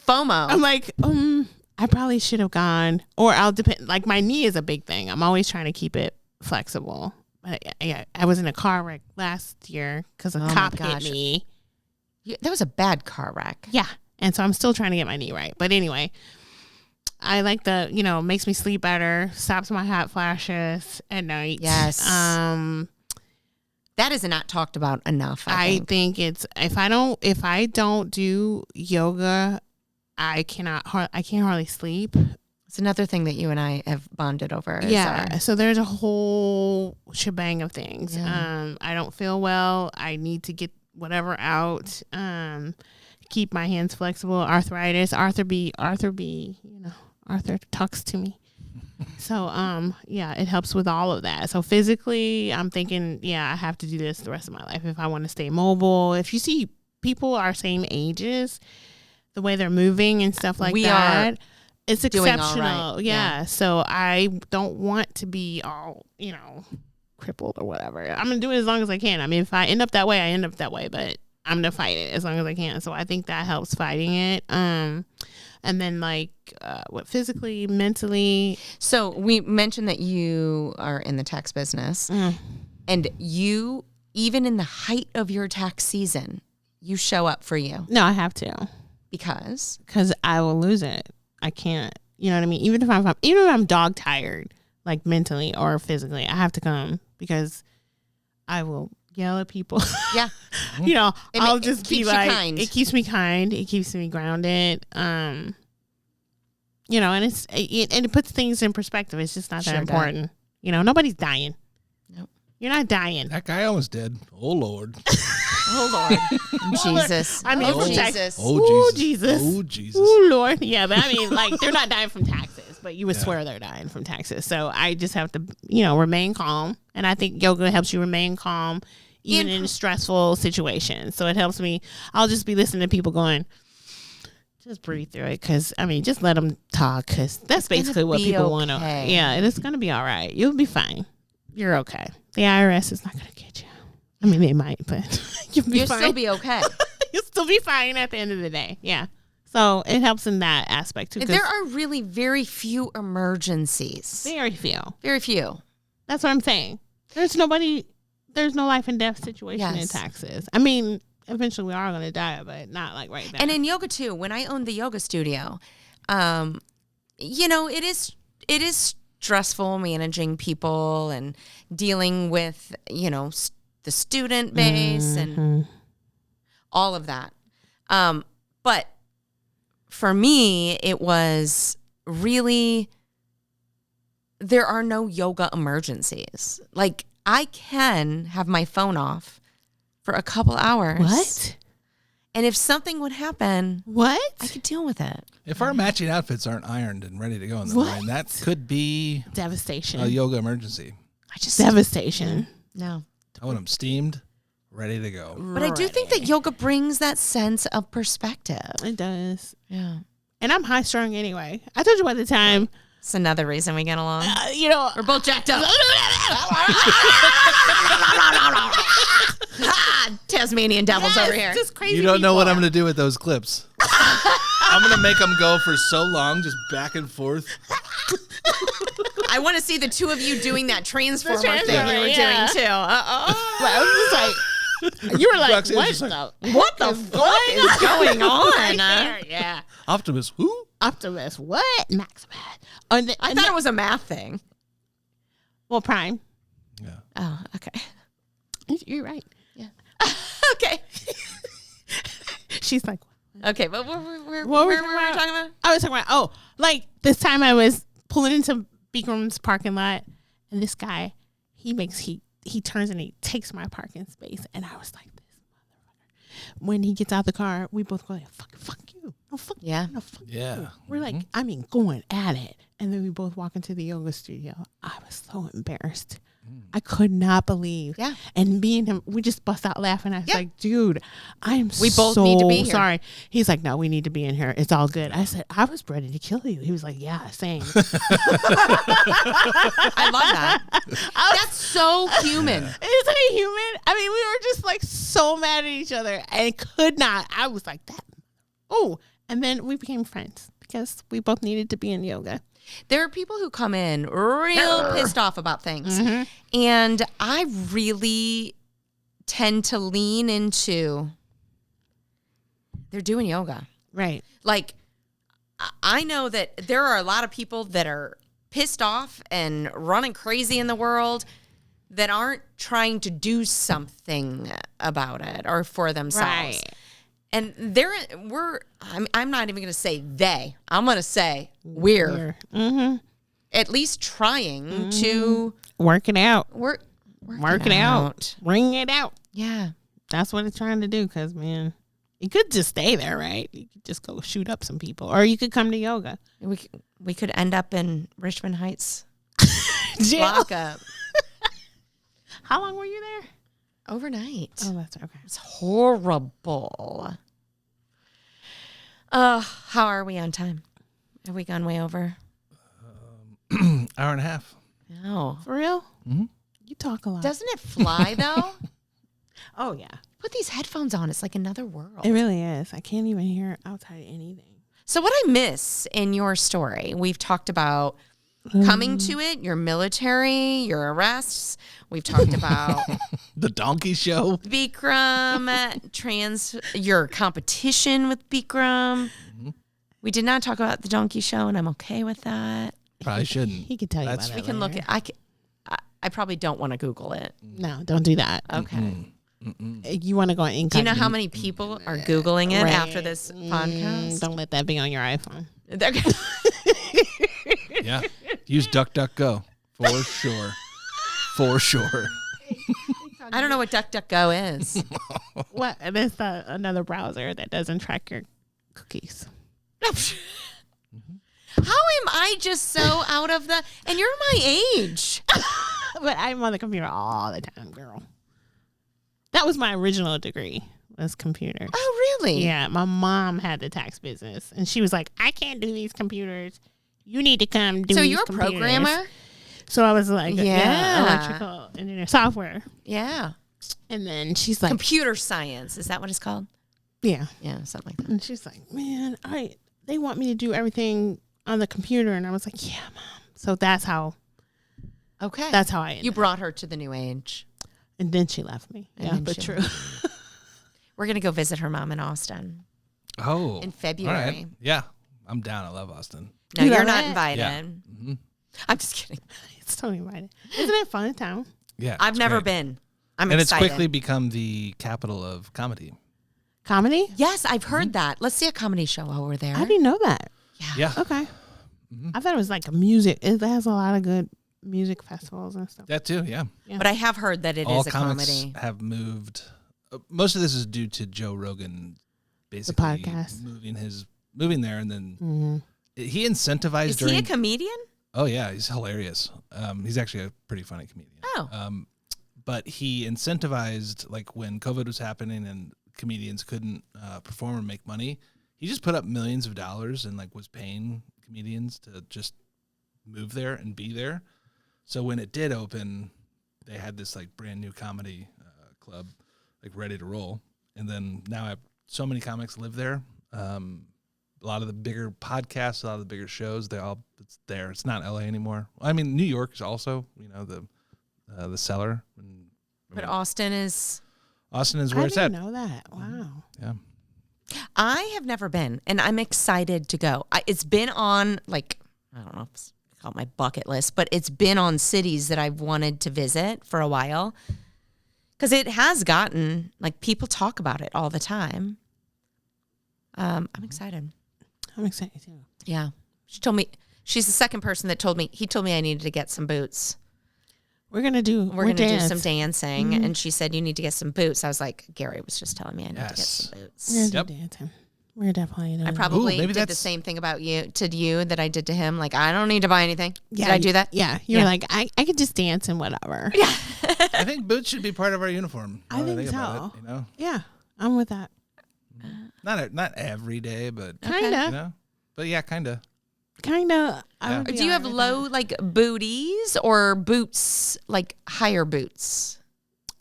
FOMO. I'm like, I probably should have gone, or I'll depend. Like my knee is a big thing. I'm always trying to keep it flexible. But I was in a car wreck last year because a cop hit me. That was a bad car wreck. Yeah, and so I'm still trying to get my knee right. But anyway, I like makes me sleep better, stops my hot flashes at night. Yes. That is not talked about enough. I think it's if I don't do yoga, I can't hardly sleep. It's another thing that you and I have bonded over. So there's a whole shebang of things. Yeah. I don't feel well. I need to get whatever out. Keep my hands flexible. Arthritis. Arthur talks to me. So it helps with all of that. So physically, I'm thinking, I have to do this the rest of my life if I want to stay mobile. If you see people our same ages, the way they're moving and stuff like that. It's exceptional. Right. Yeah. So I don't want to be all, crippled or whatever. I'm going to do it as long as I can. I mean, if I end up that way, I end up that way, but I'm going to fight it as long as I can. So I think that helps fighting it. And then physically, mentally. So we mentioned that you are in the tax business and you, even in the height of your tax season, you show up for you. No, I have to. Because I will lose it. I can't, you know what I mean? Even if I'm dog tired, like mentally or physically, I have to come because I will yell at people. Yeah. I'll just be like, kind. It keeps me kind. It keeps me grounded. And it puts things in perspective. It's just not that important. Nobody's dying. Nope. You're not dying. That guy almost did. Oh, Lord. Oh, Lord. Jesus. I mean, Jesus. Oh, Jesus. Oh, Jesus. Oh, Lord. Yeah, but I mean, they're not dying from taxes, but you would swear they're dying from taxes. So I just have to, remain calm. And I think yoga helps you remain calm, even in stressful situations. So it helps me. I'll just be listening to people going, just breathe through it. Because, just let them talk. Because that's basically what people want to. Yeah, it's going to be all right. You'll be fine. You're okay. The IRS is not going to get you. I mean, they might, but you'll still be okay. You'll still be fine at the end of the day. Yeah. So it helps in that aspect too. There are really very few emergencies. Very few. Very few. That's what I'm saying. There's no life and death situation in taxes. I mean, eventually we are going to die, but not like right now. And in yoga too, when I owned the yoga studio, it is stressful managing people and dealing with, the student base and all of that. But for me, it was really, there are no yoga emergencies. Like I can have my phone off for a couple hours. What? And if something would happen, what? I could deal with it. If our matching outfits aren't ironed and ready to go in the morning, that could be devastation. A yoga emergency. Devastation. No. I want them steamed, ready to go. But I do think that yoga brings that sense of perspective. It does. Yeah. And I'm high strung anyway. I told you by the time. It's another reason we get along. We're both jacked up. Tasmanian devils over here. Just crazy. You don't know what I'm going to do with those clips. I'm going to make them go for so long, just back and forth. I want to see the two of you doing that transformer thing you were doing too. I was just like, you were like, Roxanne what the fuck is going on? Right yeah. Optimus, who? Optimus, what? Maximus. I thought it was a math thing. Well, Prime. Yeah. Oh, okay. You're right. Yeah. Okay. She's like, okay, but what were we talking about? I was talking about, this time I was pulling into Bikram's parking lot, and this guy, he turns and he takes my parking space, and I was like, this motherfucker. When he gets out the car, we both go like, fuck you. No, fuck yeah. you. No, fuck yeah. you. We're like, going at it. And then we both walk into the yoga studio. I was so embarrassed. I could not believe. Yeah. And me and him, we just bust out laughing. I was like, dude, We both need to be here. sorry. He's like, no, we need to be in here. It's all good. I said, I was ready to kill you. He was like, yeah, same. I love that. That's so human. Isn't it human? I mean, we were just like so mad at each other and could not. I was like that. Oh, and then we became friends because we both needed to be in yoga. There are people who come in real pissed off about things. And I really tend to lean into they're doing yoga. Right. Like, I know that there are a lot of people that are pissed off and running crazy in the world that aren't trying to do something about it or for themselves. Right. And I'm not even going to say they. I'm going to say we're at least trying to work it out. work it out. Bring it out. Yeah. That's what it's trying to do because, man, you could just stay there, right? You could just go shoot up some people. Or you could come to yoga. We could end up in Richmond Heights. Jail. Lockup. How long were you there? Overnight. Oh, that's okay. It's horrible. How are we on time? Have we gone way over? Hour and a half. No. For real? Mm-hmm. You talk a lot. Doesn't it fly, though? Oh, yeah. Put these headphones on. It's like another world. It really is. I can't even hear outside anything. So what I miss in your story, we've talked about coming to it, your military, your arrests. We've talked about The donkey show. Bikram, your competition with Bikram. We did not talk about the donkey show, and I'm okay with that. Probably shouldn't. He could tell you about that We can look later. at. I probably don't want to Google it. No, don't do that. Okay. You want to go on incognito. Do you know how many people are Googling it Right. after this podcast? Don't let that be on your iPhone. Yeah. Use DuckDuckGo. For sure. For sure. I don't know what DuckDuckGo is. What? And it's another browser that doesn't track your cookies. How am I just so out of the... And you're my age. But I'm on the computer all the time, girl. That was my original degree, was computers. Oh, really? Yeah, my mom had the tax business, and she was like, I can't do these computers. You need to come do So these you're a computers." programmer? So I was like, Yeah. electrical engineer, software. Yeah. And then she's like, Computer science. Is that what it's called? yeah. Yeah, something like that. And she's like, man, they want me to do everything on the computer. And I was like, yeah, mom. So that's how Okay. I ended You up. brought her to the new age. And then she left me. And Yeah, then but she true. We're going to go visit her mom in Austin Oh. in February. All right. Yeah. I'm down. I love Austin. No, You you're love not it? invited. Yeah. Mm-hmm. I'm just kidding. It's totally invited. Isn't it fun in town? Yeah. I've it's never great. been. I'm And excited. it's quickly become the capital of comedy. Comedy? Yes, I've heard that. Let's see a comedy show while we're there. I didn't know that. Yeah. Okay. I thought it was like a music. It has a lot of good music festivals and stuff. That too. Yeah. But I have heard that it All is a comics comedy. have moved. Most of this is due to Joe Rogan, basically podcast. moving there, and then he incentivized Is during. he a comedian? Oh yeah, he's hilarious. He's actually a pretty funny comedian. Oh. But he incentivized, like when COVID was happening and comedians couldn't perform or make money, he just put up millions of dollars and like was paying comedians to just move there and be there. So when it did open, they had this like brand new comedy club like ready to roll. And then now I have so many comics live there. A lot of the bigger podcasts, a lot of the bigger shows, it's there. It's not LA anymore. I mean, New York is also, the cellar. But Austin is... Austin is where I it's at. didn't know that. Wow. Yeah. I have never been, and I'm excited to go. It's been on, like, I don't know if it's called my bucket list, but it's been on cities that I've wanted to visit for a while. Because it has gotten, like, people talk about it all the time. I'm excited. I'm excited too. Yeah. She told me, she's the second person that told me, he told me I needed to get some boots. We're going to do some dancing. And she said, you need to get some boots. I was like, Gary was just telling me I need to get Yes. some boots. We're gonna Yep. do dancing. We're definitely doing I that. probably maybe did the that's- same thing about you that I did to him. Like, I don't need to buy anything. Yeah, Did I do that? Yeah. You're Yeah. like, I could just dance and whatever. Yeah. I think boots should be part of our uniform. I now that think about so. it, you know, Yeah. I'm with that. not every day, but Kind you of. know, but yeah, kind of. Kind of. Yeah. Do you have low like booties or boots, like higher boots?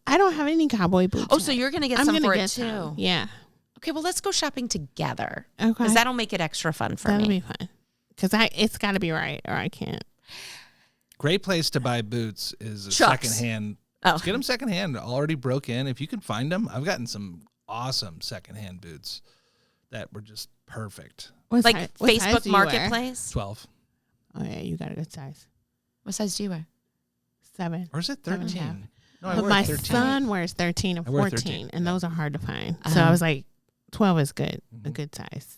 I don't have any cowboy boots. Oh, so you're going to get I'm some gonna for get it too. some. Yeah. Okay, well, let's go shopping together. Okay. Because that'll make it extra fun for That'll me. be fun. Because it's got to be right or I can't. Great place to buy boots is a Chucks. secondhand. Oh. Just get them secondhand, already broke in. If you can find them, I've gotten some awesome secondhand boots that were just perfect. What Like size- what size Facebook do you wear? Marketplace. 12. Oh, yeah. You got a good size. What size do you wear? 7. Or is it 7 and a 13? half. No, I But wear my 13. son wears 13 and I wear 14, 13, and yeah. those are hard to find. So I was like, 12 is good, a Mhm. good size.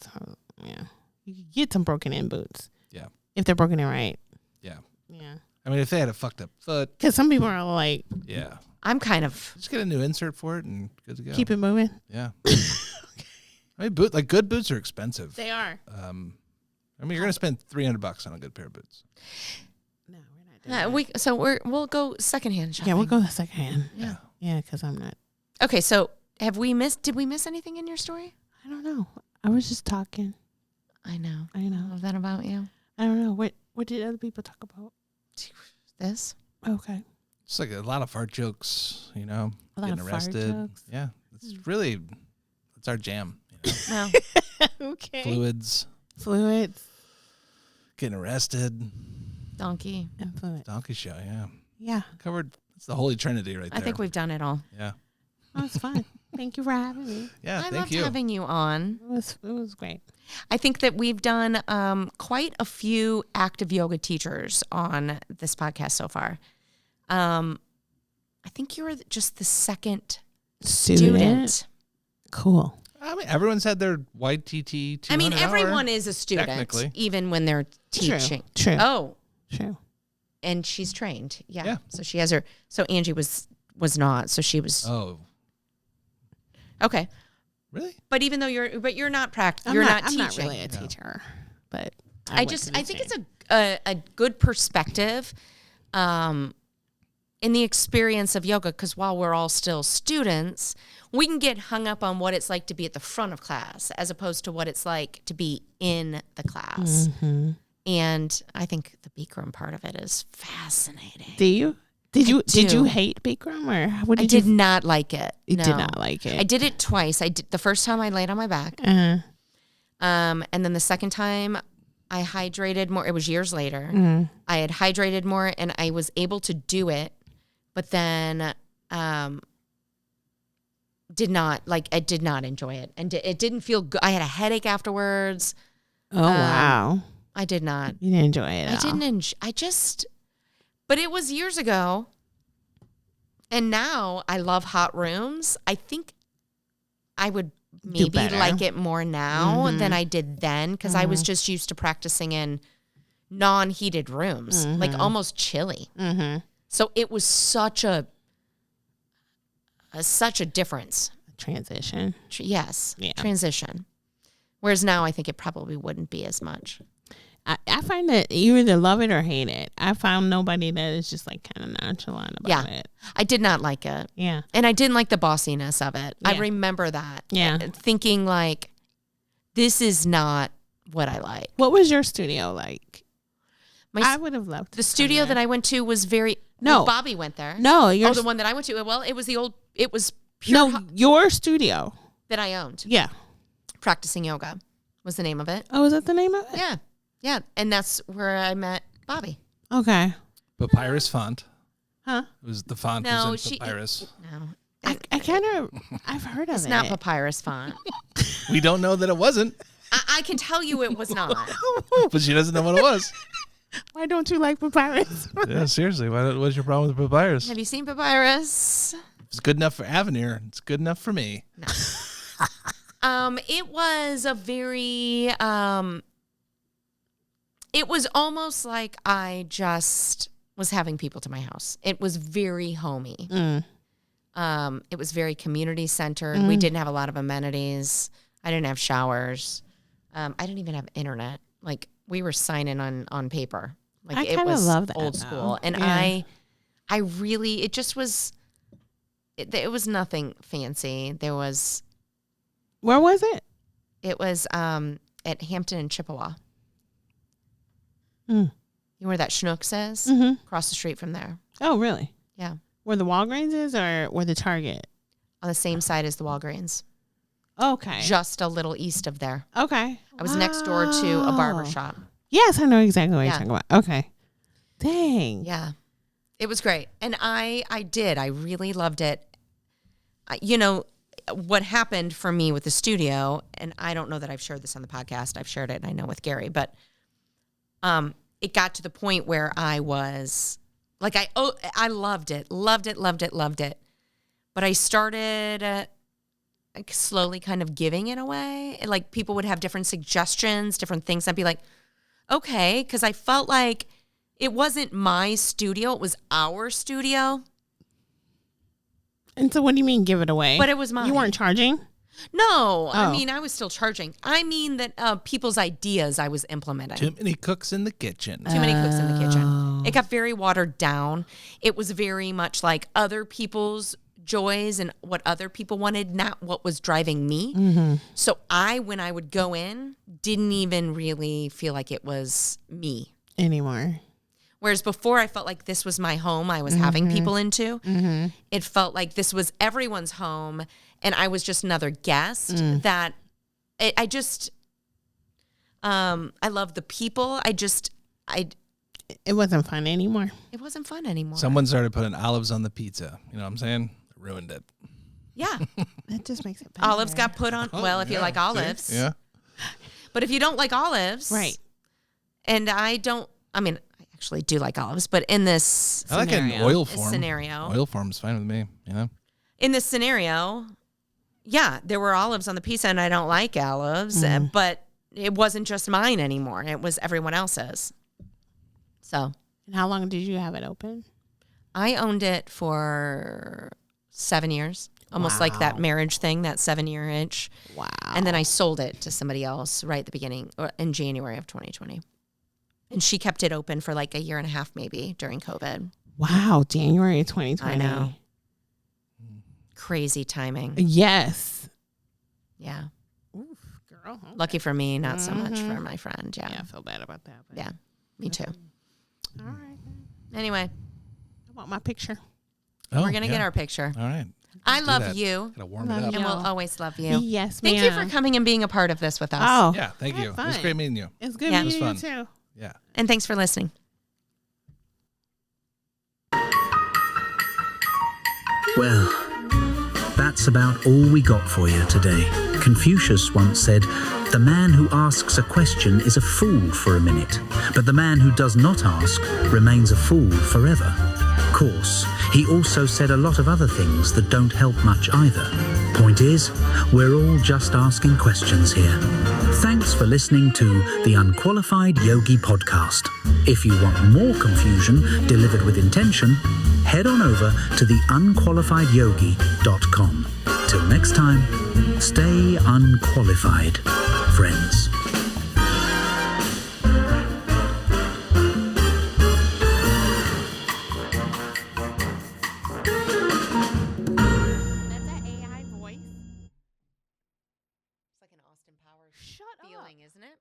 So, yeah. You could get some broken in boots. Yeah. If they're broken in right. Yeah. Yeah. I mean, if they had a fucked up foot, Because some people are like, yeah. I'm kind of. Just get a new insert for it and good to go. keep it moving. Yeah. I mean, good boots are expensive. They are. I mean, you're going to spend $300 on a good pair of boots. No, we're not doing that. We'll go secondhand shopping. Yeah, we'll go the second hand. Yeah. Yeah, because I'm not. Okay, so did we miss anything in your story? I don't know. I was just talking. I know. I know. Was that about you? I don't know. What did other people talk about? This? Okay. It's like a lot of fart jokes, you know, A lot getting of fart arrested. jokes. Yeah. It's our jam. You know? No. Okay. Fluids, Fluids. getting arrested, Donkey. And fluids. donkey show. Yeah. Yeah. Covered. It's the Holy Trinity right there. I think we've done it all. Yeah. That was fun. Thank you for having me. Yeah. I Thank loved you. having you on. It was great. I think that we've done quite a few active yoga teachers on this podcast so far. I think you were just the second student. Cool. I mean, everyone's had their YTT 200 I mean, hour. everyone is a student, technically. even when they're teaching. True. Oh, True. and she's trained. Yeah. Yeah. So she has her. So Angie was not. So she was Oh, okay. really? But even though you're not I'm you're not teaching. I'm not really a teacher, but I think it's a good perspective in the experience of yoga, because while we're all still students, we can get hung up on what it's like to be at the front of class as opposed to what it's like to be in the class. Mm-hmm. And I think the Bikram part of it is fascinating. Do you? Did you do. hate Bikram or what I did did you? not like it. You No. did not like it. I did it twice. I did the first time I laid on my back. Uh-huh. And then the second time I hydrated more. It was years later. Mm-hmm. I had hydrated more and I was able to do it, but then I did not enjoy it. And it didn't feel good. I had a headache afterwards. Oh wow! I did not. You didn't enjoy it. I didn't enjoy. But it was years ago. And now I love hot rooms. I think I would maybe better. like it more now Mhm. than I did then, because I was just used to practicing in non-heated rooms, like almost chilly. Mm-hmm. So it was such a difference. Transition. Yes, Yeah. transition. Whereas now I think it probably wouldn't be as much. I find that you either love it or hate it. I found nobody that is just like kind of nonchalant about it. I did not like it. Yeah. And I didn't like the bossiness of it. I Yeah. remember that. Yeah. Thinking like, this is not what I like. What was your studio like? My I would have loved The studio that I went to was very... No. Bobby went there. No, your the one that I went to. Well, it was pure your studio. that I owned. Yeah. Practicing Yoga was the name of it. Oh, is that the name of it? Yeah. Yeah. And that's where I met Bobby. Okay. Papyrus font. Huh? It was the font No, was in papyrus. No. I kind of I've heard of It's it. not papyrus font. We don't know that it wasn't, I can tell you it was not. but she doesn't know what it was. Why don't you like papyrus? Yeah, seriously. What's your problem with papyrus? Have you seen papyrus? It's good enough for Avenir. It's good enough for me. It was a very it was almost like I just was having people to my house. It was very homey. It was very community centered. We didn't have a lot of amenities. I didn't have showers. I didn't even have internet. Like we were signing on paper. Like I it kinda was love that, old though. school. And Yeah. I really, it just was, it was nothing fancy. There was, Where was it? it was at Hampton and Chippewa. Mm. You know where that Schnucks is? Mm-hmm. Across the street from there. Oh, really? Yeah. Where the Walgreens is or where the Target? On the same side as the Walgreens. Okay. Just a little east of there. Okay. I was next door to a barber shop. Yes, I know exactly what Yeah. you're talking about. Okay. Dang. Yeah. It was great. And I did. I really loved it. You know, what happened for me with the studio, and I don't know that I've shared this on the podcast. I've shared it, and I know with Gary, but it got to the point where I was like, I loved it. But I started like slowly kind of giving it away. And like people would have different suggestions, different things. I'd be like, okay, because I felt like it wasn't my studio. It was our studio. And so what do you mean give it away? But it was mine. You weren't charging? No, I Oh. mean, I was still charging. I mean that people's ideas I was implementing. Too many cooks in the kitchen. Too many cooks in the Oh. kitchen. It got very watered down. It was very much like other people's joys and what other people wanted, not what was driving me. Mm-hmm. So when I would go in, didn't even really feel like it was me. Anymore. Whereas before I felt like this was my home I was having people into. Mm-hmm. It felt like this was everyone's home and I was just another guest that I just, I love the people. It wasn't fun anymore. It wasn't fun anymore. Someone started putting olives on the pizza. You know what I'm saying? Ruined it. Yeah. That just makes it better. Olives got put on. Well, if you like olives. See? Yeah. But if you don't like olives. Right. And I actually do like olives, but in this I like it in Scenario. oil form. scenario. Oil form's fine with me. You know? In this scenario, yeah, there were olives on the pizza and I don't like olives, but it wasn't just mine anymore. It was everyone else's. So And how long did you have it open? I owned it for 7 years, almost like that Wow. marriage thing, that 7-year itch. Wow. And then I sold it to somebody else right at the beginning, or in January of 2020. And she kept it open for like a year and a half, maybe during COVID. Wow. January 2020. I know. Crazy timing. Yes. Yeah. Oof, girl. Okay. Lucky for me, not so much for my friend. Yeah, Yeah. I feel bad about that. But Yeah. Me too. All right. Then. Anyway, I want my picture. Oh, we're going to yeah. get our picture. All right. I do love that. you. Gotta warm Love it up. you. And we'll Yeah. always love you. Yes, Thank you for ma'am. coming and being a part of this with us. Oh. Yeah, thank you. It was fun. great meeting you. It's good Yeah. It was meeting you fun. too. Yeah. And thanks for listening. Well, that's about all we got for you today. Confucius once said, "The man who asks a question is a fool for a minute, but the man who does not ask remains a fool forever." Of course, he also said a lot of other things that don't help much either. Point is, we're all just asking questions here. Thanks for listening to the Unqualified Yogi podcast. If you want more confusion delivered with intention, head on over to theunqualifiedyogi.com. Till next time, stay unqualified, friends. That's an AI voice. It's like an Austin Powers Shut up. feeling, isn't it?